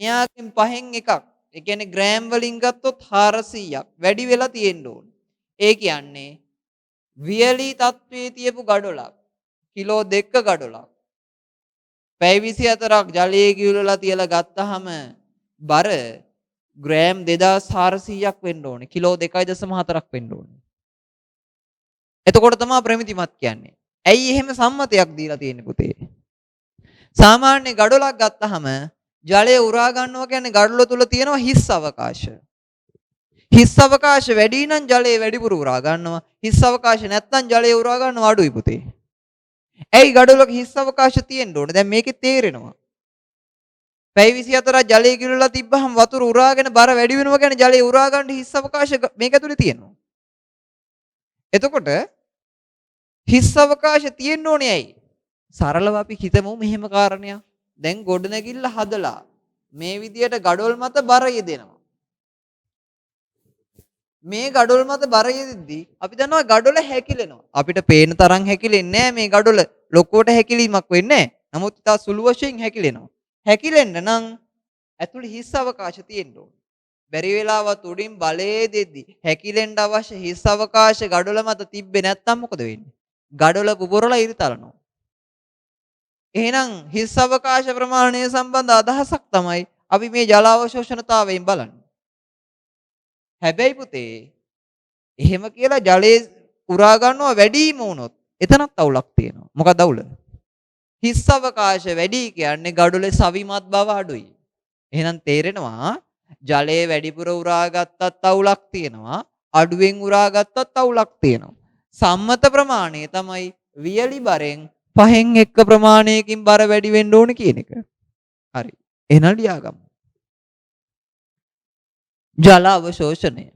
මෙයාගෙන් පහෙන් එකක්. ඒ කියන්නේ ග්‍රෑම් වලින් ගත්තොත් 400ක් වැඩි වෙලා තියෙන්න ඕනේ. ඒ කියන්නේ වියලි තත්වයේ තියපු ගඩොලක් කිලෝ 2ක ගඩොලක් පැය 24ක් ජලයේ ගිල්වලා තියලා ගත්තාම බර ග්‍රෑම් 2400ක් වෙන්න ඕනේ. කිලෝ 2.4ක් වෙන්න ඕනේ. එතකොට තමයි ප්‍රමිතිමත් කියන්නේ. ඇයි එහෙම සම්මතයක් දීලා තියෙන්නේ පුතේ? සාමාන්‍ය ගඩොලක් ගත්තාම ජලය උරා ගන්නවා කියන්නේ ගඩොල තුල තියෙනවා හිස් අවකාශ. හිස් අවකාශ වැඩි නම් ජලය වැඩිපුර උරා ගන්නවා. හිස් අවකාශ නැත්නම් ජලය උරා ගන්නවා අඩුයි පුතේ. ඇයි ගඩොලක හිස් අවකාශ තියෙන්න ඕනේ? දැන් මේකේ තේරෙනවා. පැය 24ක් ජලය ගිරලා තිබ්බහම වතුර උරාගෙන බර වැඩි වෙනවා කියන්නේ ජලය උරා ගන්න හිස් අවකාශ මේක ඇතුලේ තියෙනවා. එතකොට හිස් අවකාශ තියෙන්න ඕනේ ඇයි? සරලව අපි හිතමු මෙහෙම කාරණයක්. දැන් ගොඩනැගිල්ල හදලා මේ විදියට ගඩොල් මත බර යෙදෙනවා. මේ ගඩොල් මත බර යෙදෙද්දී අපි දන්නවා ගඩොල හැකිලෙනවා. අපිට පේන තරම් හැකිලෙන්නේ නැහැ මේ ගඩොල. ලොකුවට හැකිලීමක් වෙන්නේ නැහැ. නමුත් ඉතා සුළු වශයෙන් හැකිලෙනවා. හැකිලෙන්න නම් ඇතුළේ හිස් අවකාශ තියෙන්න ඕනේ. බැරි වෙලාවත් උඩින් බලයේ දෙද්දි හැකිලෙන්න අවශ්‍ය හිස් අවකාශ ගඩොල මත තිබ්බේ නැත්නම් මොකද වෙන්නේ? ගඩොල පුපුරලා ඉරිතලනවා. එහෙනම් හිස් අවකාශ ප්‍රමාණය සම්බන්ධ අදහසක් තමයි අපි මේ ජල අවශෝෂණතාවයෙන් බලන්නේ. හැබැයි පුතේ එහෙම කියලා ජලයේ උරා ගන්නවා වැඩිම වුණොත් එතනත් අවුලක් තියෙනවා. මොකක්ද අවුල? හිස් අවකාශ වැඩි කියන්නේ ගඩොලේ සවිමත් බව අඩුයි. එහෙනම් තේරෙනවා ජලයේ වැඩිපුර උරා ගත්තත් අවුලක් තියෙනවා. අඩුවෙන් උරා ගත්තත් අවුලක් තියෙනවා. සම්මත ප්‍රමාණය තමයි වියලි බරෙන් පහෙන් එක ප්‍රමාණයකින් බර වැඩි වෙන්න ඕන කියන එක. හරි. එහෙනම් ලියාගමු. ජල අවශෝෂණය.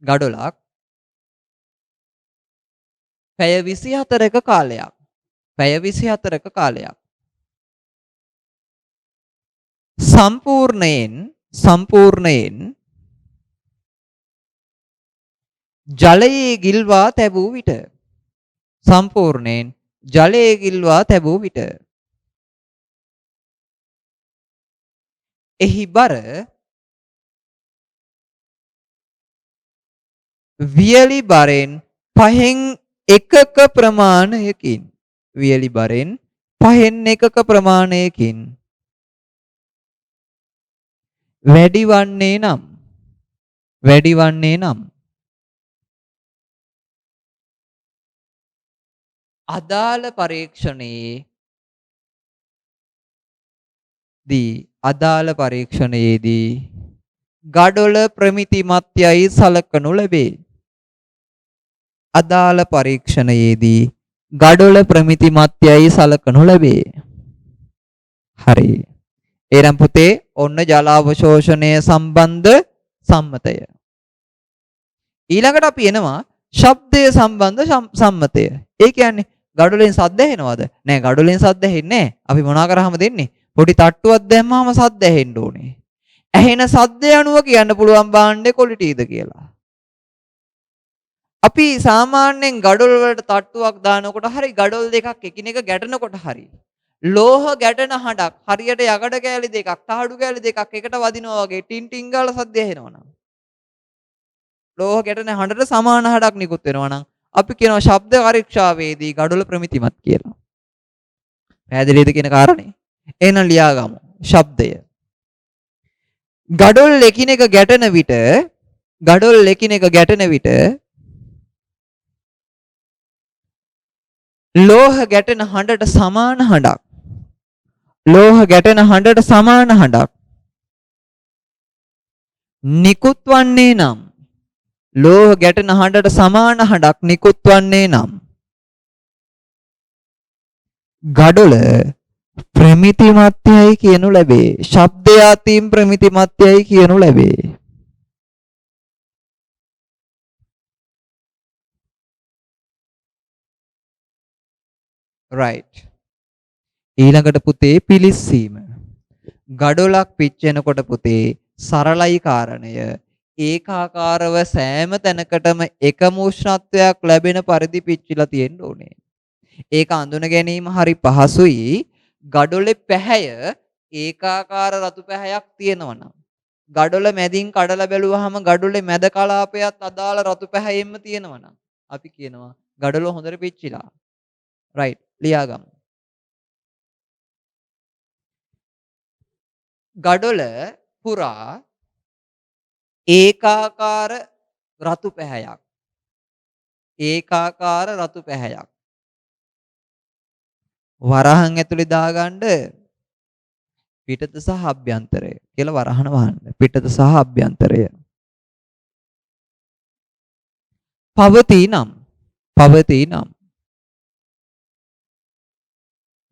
ගඩොලක් පැය 24ක කාලයක්. පැය 24ක කාලයක්. සම්පූර්ණයෙන් ජලයේ ගිල්වා තැබූ විට සම්පූර්ණයෙන් ජලයේ ගිල්වා තැබූ විට එහි බර වියලි බරෙන් පහෙන් එකක ප්‍රමාණයකින් වියලි බරෙන් පහෙන් එකක ප්‍රමාණයකින් වැඩි වන්නේ නම් අදාළ පරීක්ෂණයේදී ගඩොල ප්‍රමිතිමත් යයි සලකනු ලැබේ. අදාළ පරීක්ෂණයේදී ගඩොල ප්‍රමිතිමත් යයි සලකනු ලැබේ. හරි. එනම් පුතේ ඔන්න ජල අවශෝෂණය සම්බන්ධ සම්මතය. ඊළඟට අපි එනවා ශබ්දය සම්බන්ධ සම්මතය. ඒ කියන්නේ ගඩොලෙන් සද්ද ඇහෙනවද? නෑ ගඩොලෙන් සද්ද ඇහෙන්නේ නෑ. අපි මොනවා කරාම දෙන්නේ? පොඩි තට්ටුවක් දැම්මම සද්ද ඇහෙන්න ඕනේ. ඇහෙන සද්ද අනුව කියන්න පුළුවන් භාණ්ඩේ ක්වොලිටිද කියලා. අපි සාමාන්‍යයෙන් ගඩොල් වලට තට්ටුවක් දානකොට හරි ගඩොල් දෙකක් එකිනෙක ගැටෙනකොට හරි ලෝහ ගැටෙන හඬක් හරියට යකඩ කෑලි දෙකක් තහඩු කෑලි දෙකක් එකට වදිනවා වගේ ටින් ටින් ගාලා සද්ද ඇහෙනවනම් ලෝහ ගැටෙන හඬට සමාන හඬක් නිකුත් වෙනවා නම් අපි කියනවා ශබ්ද පරීක්ෂාවේදී ගඩොල ප්‍රමිතිමත් කියලා. පැහැදිලිද කියන කාරණේ? එහෙනම් ලියාගමු. ශබ්දය. ගඩොල් එකිනෙක ගැටෙන විට ලෝහ ගැටෙන හඬට සමාන හඬක් නිකුත් වන්නේ නම් ලෝහ ගැටෙන හඬට සමාන හඬක් නිකුත් වන්නේ නම් ගඩොල ප්‍රමිතිමත්යයි කියනු ලැබේ. ශබ්දය අතින් ප්‍රමිතිමත්යයි කියනු ලැබේ. right. ඊළඟට පුතේ පිලිස්සීම. ගඩොලක් පිච්චෙනකොට පුතේ සරලයි කාරණය ඒකාකාරව සෑම තැනකටම එකම උෂ්ණත්වයක් ලැබෙන පරිදි පිච්චිලා තියෙන්න ඕනේ. ඒක අඳුන ගැනීම හරි පහසුයි. ගඩොලේ පැහැය ඒකාකාර රතු පැහැයක් තියෙනවා නම් ගඩොල මැදින් කඩලා බැලුවාම ගඩොලේ මැද කලාපයත් අදාළ රතු පැහැයෙන්ම තියෙනවා නම් අපි කියනවා ගඩොල හොඳට පිච්චිලා. right ලියාගමු. ගඩොල පුරා ඒකාකාර රතු පැහැයක් වරහන් ඇතුලේ දාගන්න පිටත සහ අභ්‍යන්තරය කියලා වරහන වහන්න. පිටත සහ අභ්‍යන්තරය. පවතිනම්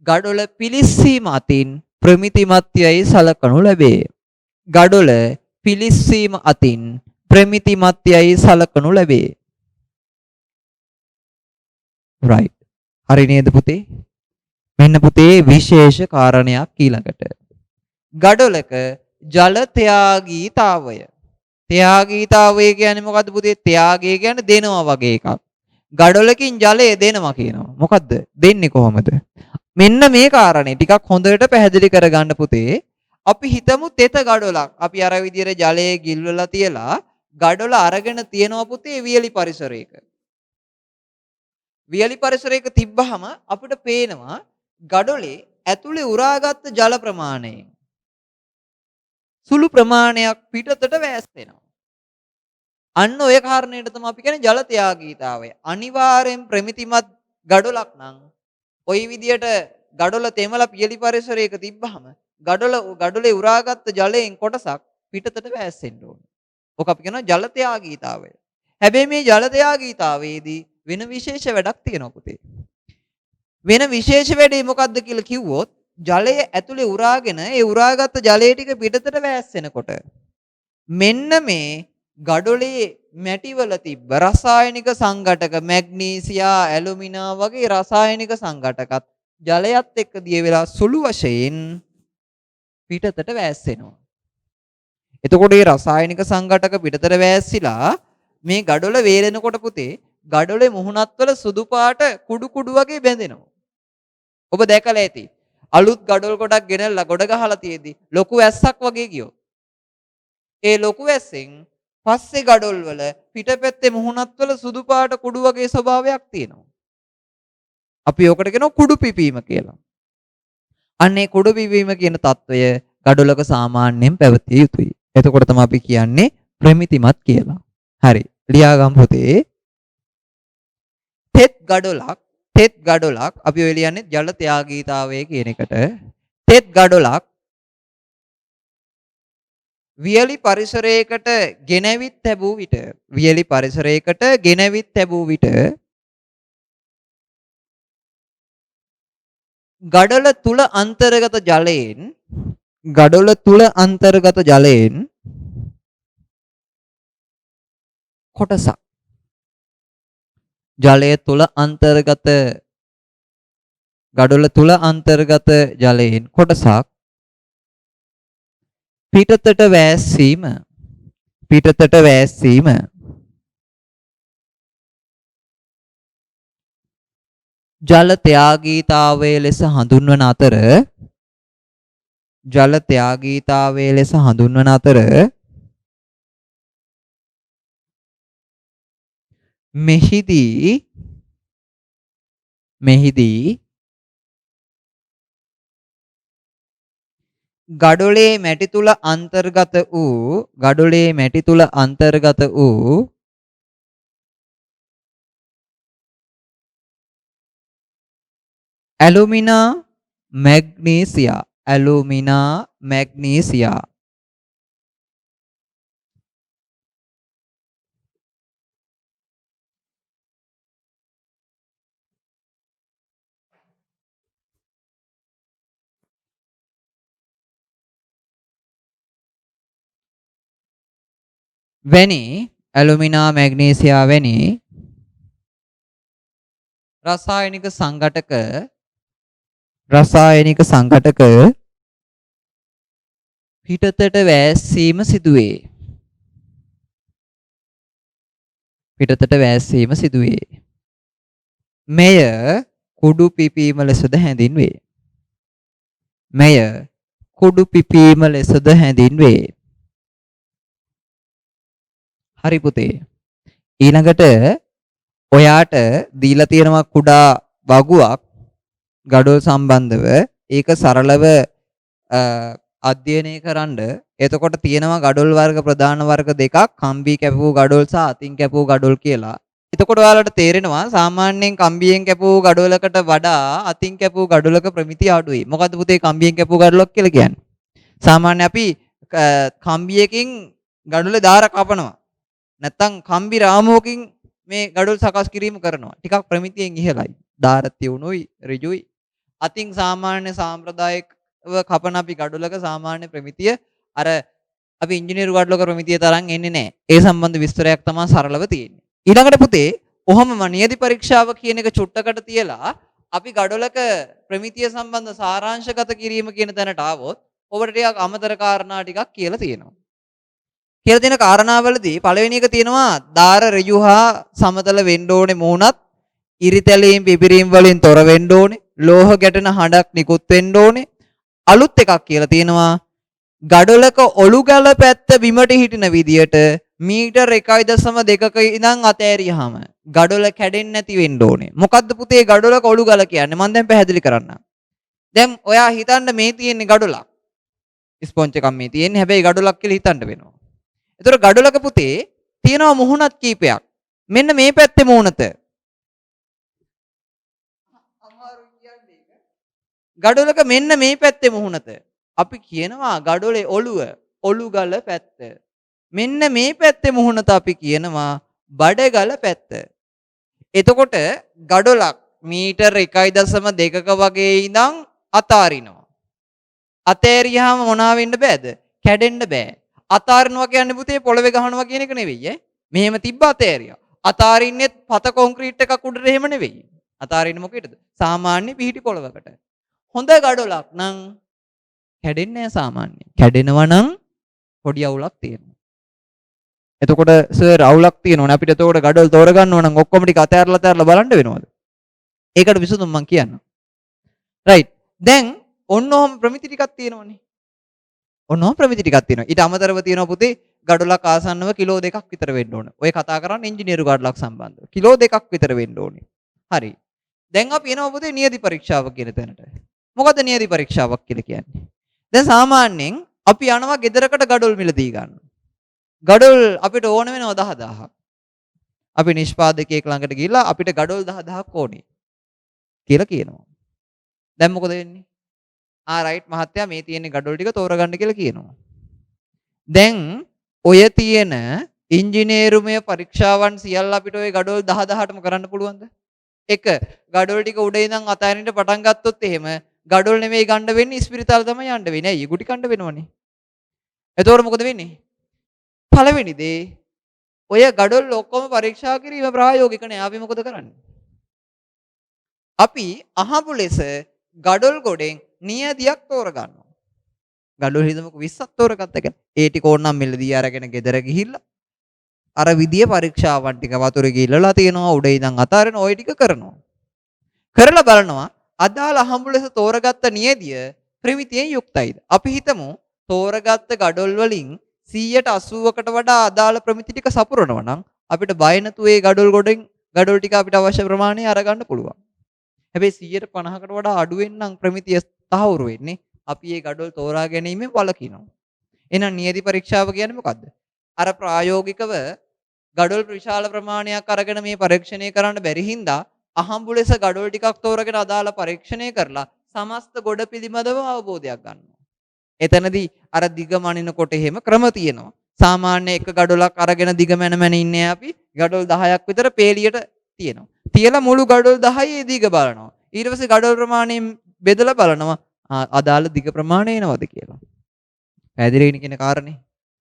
ගඩොල පිලිස්සීම අතින් ප්‍රමිතිමත් යයි සලකනු ලැබේ. ගඩොල පිලිස්සීම අතින් ප්‍රමිතිමත් යයි සලකනු ලැබේ. right. හරි නේද පුතේ? මෙන්න පුතේ විශේෂ කාරණයක් ඊළඟට. ගඩොලක ජල ත්‍යාගීතාවය. ත්‍යාගීතාවය කියන්නේ මොකද්ද පුතේ? ත්‍යාගය කියන්නේ දෙනවා වගේ එකක්. ගඩොලකින් ජලය දෙනවා කියනවා. මොකද්ද? දෙන්නේ කොහොමද? මෙන්න මේ කාරණේ ටිකක් හොඳට පැහැදිලි කරගන්න පුතේ. අපි හිතමු තෙත ගඩොලක්. අපි අර විදියට ජලයේ ගිල්වලා තියලා ගඩොල අරගෙන තියනවා පුතේ වියලි පරිසරයක. වියලි පරිසරයක තිබ්බහම අපිට පේනවා ගඩොලේ ඇතුලේ උරාගත් ජල ප්‍රමාණයෙන් සුළු ප්‍රමාණයක් පිටතට වැස්සෙනවා. අන්න ඔය කාරණේට තමයි අපි කියන්නේ ජල ත්‍යාගීතාවය. අනිවාර්යෙන් ප්‍රමිතිමත් ගඩොලක් නම් ওই විදියට ගඩොල තෙමලා පියලි පරිසරයක තිබ්බහම ගඩොලේ උරාගත් ජලයෙන් කොටසක් පිටතට වැස්සෙන්න ඕනේ. ඔක අපි කියනවා ජල ත්‍යාගීතාවය. හැබැයි මේ ජල ත්‍යාගීතාවයේදී වෙන විශේෂ වැඩක් තියෙනවා පුතේ. වෙන විශේෂ වැඩේ මොකක්ද කියලා කිව්වොත් ජලය ඇතුලේ උරාගෙන ඒ උරාගත් ජලය ටික පිටතට වැස්සෙනකොට මෙන්න මේ ගඩොලේ මැටිවල තිබ්බ රසායනික සංඝටක මැග්නීසියා ඇලුමිනා වගේ රසායනික සංඝටකත් ජලයත් එක්ක දිය වෙලා සුළු වශයෙන් පිටතට වැස්සෙනවා. එතකොට මේ රසායනික සංඝටක පිටතට වැස්සිලා මේ ගඩොල වේලෙනකොට පුතේ ගඩොලේ මුහුණත්වල සුදු පාට කුඩු කුඩු වගේ බැඳෙනවා. ඔබ දැකලා ඇති. අලුත් ගඩොල් ගොඩක් ගෙනල්ලා ගොඩ ගහලා තියෙද්දි ලොකු ඇස්සක් වගේ ගියෝ. ඒ ලොකු ඇස්සෙන් පස්සේ ගඩොල් වල පිටපැත්තේ මුහුණත්වල සුදු පාට කුඩු වගේ ස්වභාවයක් තියෙනවා. අපි ඔකට කියනවා කුඩු පිපීම කියලා. අන්න ඒ කුඩු පිපීම කියන తত্ত্বය ගඩොලක සාමාන්‍යයෙන් පැවතිය යුතුයි. එතකොට තමයි අපි කියන්නේ ප්‍රමිතිමත් කියලා. හරි. ලියාගමු පුතේ. තෙත් ගඩොලක් අපි ඔය ලියන්නේ ජල ත්‍යාගීතාවය කියන එකට. තෙත් ගඩොලක් වියලි පරිසරයකට ගෙනවිත් ලැබූ විට ගඩොල තුල අන්තර්ගත ජලයෙන් කොටසක් ගඩොල තුල අන්තර්ගත ජලයෙන් කොටසක් පිටතට වැස්සීම ජල ත්‍යාගීතාවයේ ලෙස හඳුන්වන අතර මෙහිදී ගඩොලේ මැටි තුල අන්තර්ගත වූ ඇලුමිනා මැග්නීසියා වැනි රසායනික සංඝටක රසායනික සංඝටක පිටතට වැස්සීම සිදුවේ. පිටතට වැස්සීම සිදුවේ. මෙය කුඩු පිපීම ලෙසද හැඳින්වේ. මෙය කුඩු පිපීම ලෙසද හැඳින්වේ. හරි පුතේ. ඊළඟට ඔයාට දීලා තියෙනවා කුඩා වගුවක් ගඩොල් සම්බන්ධව. ඒක සරලව අධ්‍යයනය කරන්න. එතකොට තියෙනවා ගඩොල් වර්ග ප්‍රධාන වර්ග දෙකක්, කම්බි කැපූ ගඩොල් සහ අතින් කැපූ ගඩොල් කියලා. එතකොට ඔයාලට තේරෙනවා සාමාන්‍යයෙන් කම්බියෙන් කැපූ ගඩොලකට වඩා අතින් කැපූ ගඩොලක ප්‍රමිතිය අඩුයි. මොකද්ද පුතේ කම්බියෙන් කැපූ ගඩොලක් කියලා කියන්නේ? සාමාන්‍ය අපි කම්බියකින් ගඩොලේ දාර කපනවා. නැත්තම් කම්බි රාමුවකින් මේ ගඩොල් සකස් කිරීම කරනවා. ටිකක් ප්‍රමිතියෙන් ඉහළයි. දාර තියුණුයි, ඍජුයි. අතින් සාමාන්‍ය සාම්ප්‍රදායිකව කපන අපි ගඩොලක සාමාන්‍ය ප්‍රමිතිය අර අපි ඉංජිනේරු ගඩොලක ප්‍රමිතිය තරම් එන්නේ නැහැ. ඒ සම්බන්ධ විස්තරයක් තමයි සරලව තියෙන්නේ. ඊළඟට පුතේ ඔහොමම නියති පරීක්ෂාව කියන එක චුට්ටකට තියලා අපි ගඩොලක ප්‍රමිතිය සම්බන්ධ සාරාංශගත කිරීම කියන තැනට ආවොත් ඔබට ටිකක් අමතර කාරණා ටිකක් කියලා තියෙනවා. කියලා තියෙන කාරණාවලදී පළවෙනි එක තියෙනවා දාර ඍජු හා සමතල වෙන්න ඕනේ මුහුණත්, ඉරිතැලීම් පිපිරීම් වලින් තොර වෙන්න ඕනේ, ලෝහ ගැටෙන හඬක් නිකුත් වෙන්න ඕනේ. අලුත් එකක් කියලා තියෙනවා ගඩොලක ඔලු ගල පැත්ත බිමට හිටින විදියට මීටර් 1.2ක ඉඳන් අතෑරියාම ගඩොල කැඩෙන්නේ නැති වෙන්න ඕනේ. මොකද්ද පුතේ ගඩොලක ඔලු ගල කියන්නේ? මම දැන් පැහැදිලි කරන්නම්. දැන් ඔයා හිතන්න මේ තියෙන්නේ ගඩොලක්. ස්පොන්ජ් එකක් මේ තියෙන්නේ. හැබැයි ගඩොලක් කියලා හිතන්න වෙනවා. ඒතර ගඩොලක පුතේ තියෙනවා මුහුණත් කීපයක්. මෙන්න මේ පැත්තේ මුහුණත. ගඩොලක මෙන්න මේ පැත්තේ මුහුණත. අපි කියනවා ගඩොලේ ඔළුව, ඔලු ගල පැත්ත. මෙන්න මේ පැත්තේ මුහුණත අපි කියනවා බඩගල පැත්ත. එතකොට ගඩොලක් මීටර් 1.2ක වගේ ඉඳන් අතාරිනවා. අතෑරියාම මොනවා වෙන්න බෑද? කැඩෙන්න බෑ. අතාරිනවා කියන්නේ පුතේ පොළවේ ගහනවා කියන එක නෙවෙයි ඈ. මෙහෙම තිබ්බ අතෑරියා. අතාරින්නේ පත කොන්ක්‍රීට් එකක් උඩට එහෙම නෙවෙයි. අතාරින්නේ මොකේද? සාමාන්‍ය පිහිටි පොළවකට. හොඳ ගඩොලක් නම් කැඩෙන්නේ නැහැ සාමාන්‍යයෙන්. කැඩෙනවා නම් පොඩි අවුලක් තියෙනවා. එතකොට සර් අවුලක් තියෙනවනේ අපිට එතකොට ගඩොල් තෝරගන්න ඕන නම් ඔක්කොම ටික අතෑරලා බලන්න වෙනවද? ඒකට විසඳුම් මම කියන්නම්. රයිට්. දැන් ඔන්න ඔහම ප්‍රමිති ටිකක් තියෙනවනේ. ඔන්න ඔහම ප්‍රමිති ටිකක් තියෙනවා. ඊට අමතරව තියෙනවා පුතේ ගඩොලක් ආසන්නව කිලෝ 2ක් විතර වෙන්න ඕන. ඔය කතා කරන්නේ ඉංජිනේරු ගඩොලක් සම්බන්ධව. කිලෝ 2ක් විතර වෙන්න ඕනේ. හරි. දැන් අපි එනවා පුතේ නියති පරීක්ෂාව කියන තැනට. මොකද නියති පරීක්ෂාවක් කියලා කියන්නේ? දැන් සාමාන්‍යයෙන් අපි යනවා ගෙදරකට ගඩොල් මිලදී ගන්න. ගඩොල් අපිට ඕන වෙනවා 10000ක්. අපි නිෂ්පාදකයෙක් ළඟට ගිහිල්ලා අපිට ගඩොල් 10000ක් ඕනේ කියලා කියනවා. දැන් මොකද වෙන්නේ? රයිට් මහත්තයා මේ තියෙන ගඩොල් ටික තෝරගන්න කියලා කියනවා. දැන් ඔය තියෙන ඉංජිනේරුමය පරීක්ෂාවන් සියල්ල අපිට ඔය ගඩොල් 10000ටම කරන්න පුළුවන්ද? එක ගඩොල් ටික උඩ ඉඳන් අතාරින්න පටන් ගත්තොත් එහෙම ගඩොල් නෙමෙයි ගන්න වෙන්නේ ඉස්පිරිතාල තමයි යන්න වෙන්නේ. ඇයි? ගුටි කන්න වෙනවනේ. එතකොට මොකද වෙන්නේ? පළවෙනි දේ ඔය ගඩොල් ඔක්කොම පරීක්ෂා කිරීම ප්‍රායෝගික නෑ. අපි මොකද කරන්නේ? අපි අහඹු ලෙස ගඩොල් ගොඩෙන් නියදියක් තෝරගන්නවා. ගඩොල් හිතමුකෝ 20ක් තෝරගත්ත කියලා. ඒ ටික ඕනනම් මෙල්ලදී අරගෙන ගෙදර ගිහිල්ලා අර විදිය පරීක්ෂාවන් ටික වතුරේ ගිල්ලලා තියෙනවා උඩ ඉඳන් අතාරින ওই ටික කරනවා. කරලා බලනවා අදාළ අහඹු ලෙස තෝරගත්ත නියදිය ප්‍රමිතියෙන් යුක්තයිද? අපි හිතමු තෝරගත්ත ගඩොල් වලින් 180කට වඩා අදාළ ප්‍රමිති ටික සපුරනවා නම් අපිට බය නැතුව ඒ ගඩොල් ගොඩෙන් ගඩොල් ටික අපිට අවශ්‍ය ප්‍රමාණය අරගන්න පුළුවන්. හැබැයි 150කට වඩා අඩුවෙන් නම් ප්‍රමිතිය තහවුරු වෙන්නේ අපි මේ ගඩොල් තෝරා ගැනීමෙන් වළකිනවා. එහෙනම් නියති පරීක්ෂාව කියන්නේ මොකද්ද? අර ප්‍රායෝගිකව ගඩොල් විශාල ප්‍රමාණයක් අරගෙන මේ පරීක්ෂණය කරන්න බැරි හින්දා අහඹු ලෙස ගඩොල් ටිකක් තෝරගෙන අදාළ පරීක්ෂණය කරලා සමස්ත ගොඩ පිළිබඳව අවබෝධයක් ගන්නවා. එතනදී අර දිග මනිනකොට එහෙම ක්‍රම තියෙනවා. සාමාන්‍ය එක ගඩොලක් අරගෙන දිග මැන ඉන්නේ අපි ගඩොල් 10ක් විතර පේලියට තියෙනවා. තියලා මුළු ගඩොල් 10ේ දිග බලනවා. ඊට පස්සේ ගඩොල් ප්‍රමාණයෙන් බෙදලා බලනවා අදාළ දිග ප්‍රමාණය එනවද කියලා. පැහැදිලිනේ කියන කාරණේ.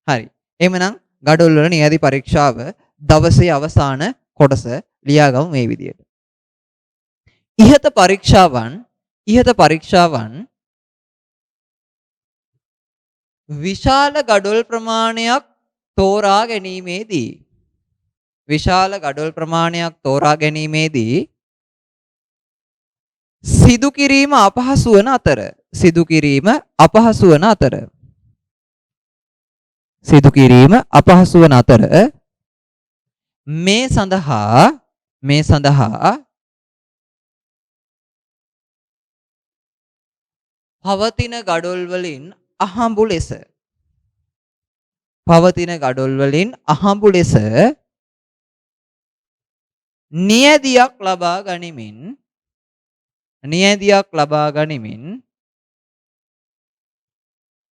හරි. එහෙමනම් ගඩොල් වල නියති පරීක්ෂාව දවසේ අවසාන කොටස ලියාගමු මේ විදියට. ඉහත පරීක්ෂාවන් ඉහත පරීක්ෂාවන් විශාල ගඩොල් ප්‍රමාණයක් තෝරා ගැනීමේදී විශාල ගඩොල් ප්‍රමාණයක් තෝරා ගැනීමේදී සිදු කිරීම අපහසු වන අතර සිදු කිරීම අපහසු වන අතර සිදු කිරීම අපහසු වන අතර මේ සඳහා පවතින ගඩොල් වලින් අහඹු ලෙස පවතින ගඩොල් වලින් අහඹු ලෙස නියැදියක් ලබා ගනිමින්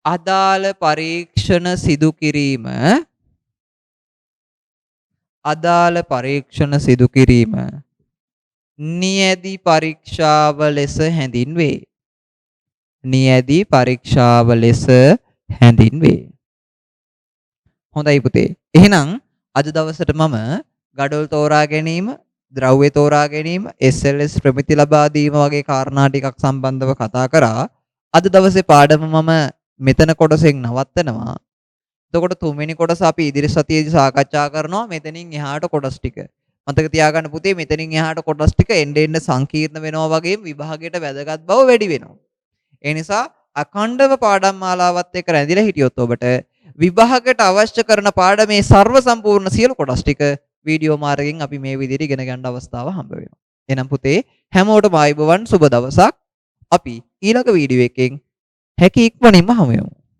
අදාළ පරීක්ෂණ සිදු කිරීම නියැදි පරීක්ෂාව ලෙස හැඳින්වේ. නියැදි පරීක්ෂාව ලෙස හැඳින්වේ. හොඳයි පුතේ. එහෙනම් අද දවසට මම ගඩොල් තෝරා ගැනීම, ද්‍රව්‍ය තෝරා ගැනීම, SLS ප්‍රමිති ලබා දීම වගේ කාරණා ටිකක් සම්බන්ධව කතා කරා. අද දවසේ පාඩම මම මෙතන කොටසෙන් නවත්තනවා. එතකොට තුන්වෙනි කොටස අපි ඉදිරි සතියේදී සාකච්ඡා කරනවා. මෙතනින් එහාට කොටස් ටික. මතක තියාගන්න පුතේ, මෙතනින් එහාට කොටස් ටික එන්න එන්න සංකීර්ණ වෙනවා වගේම විභාගයට වැදගත් බව වැඩි වෙනවා. ඒ නිසා අඛණ්ඩව පාඩම් මාලාවත් එක්ක රැඳිලා හිටියොත් ඔබට විභාගයට අවශ්‍ය කරන පාඩමේ සර්ව සම්පූර්ණ සියලු කොටස් ටික වීඩියෝ මාර්ගයෙන් අපි මේ විදිහට ඉගෙන ගන්න අවස්ථාව හම්බ වෙනවා. එහෙනම් පුතේ හැමෝටම ආයුබෝවන්, සුබ දවසක්. අපි ඊළඟ වීඩියෝ එකෙන් හැකි ඉක්මනින්ම හමු වෙමු.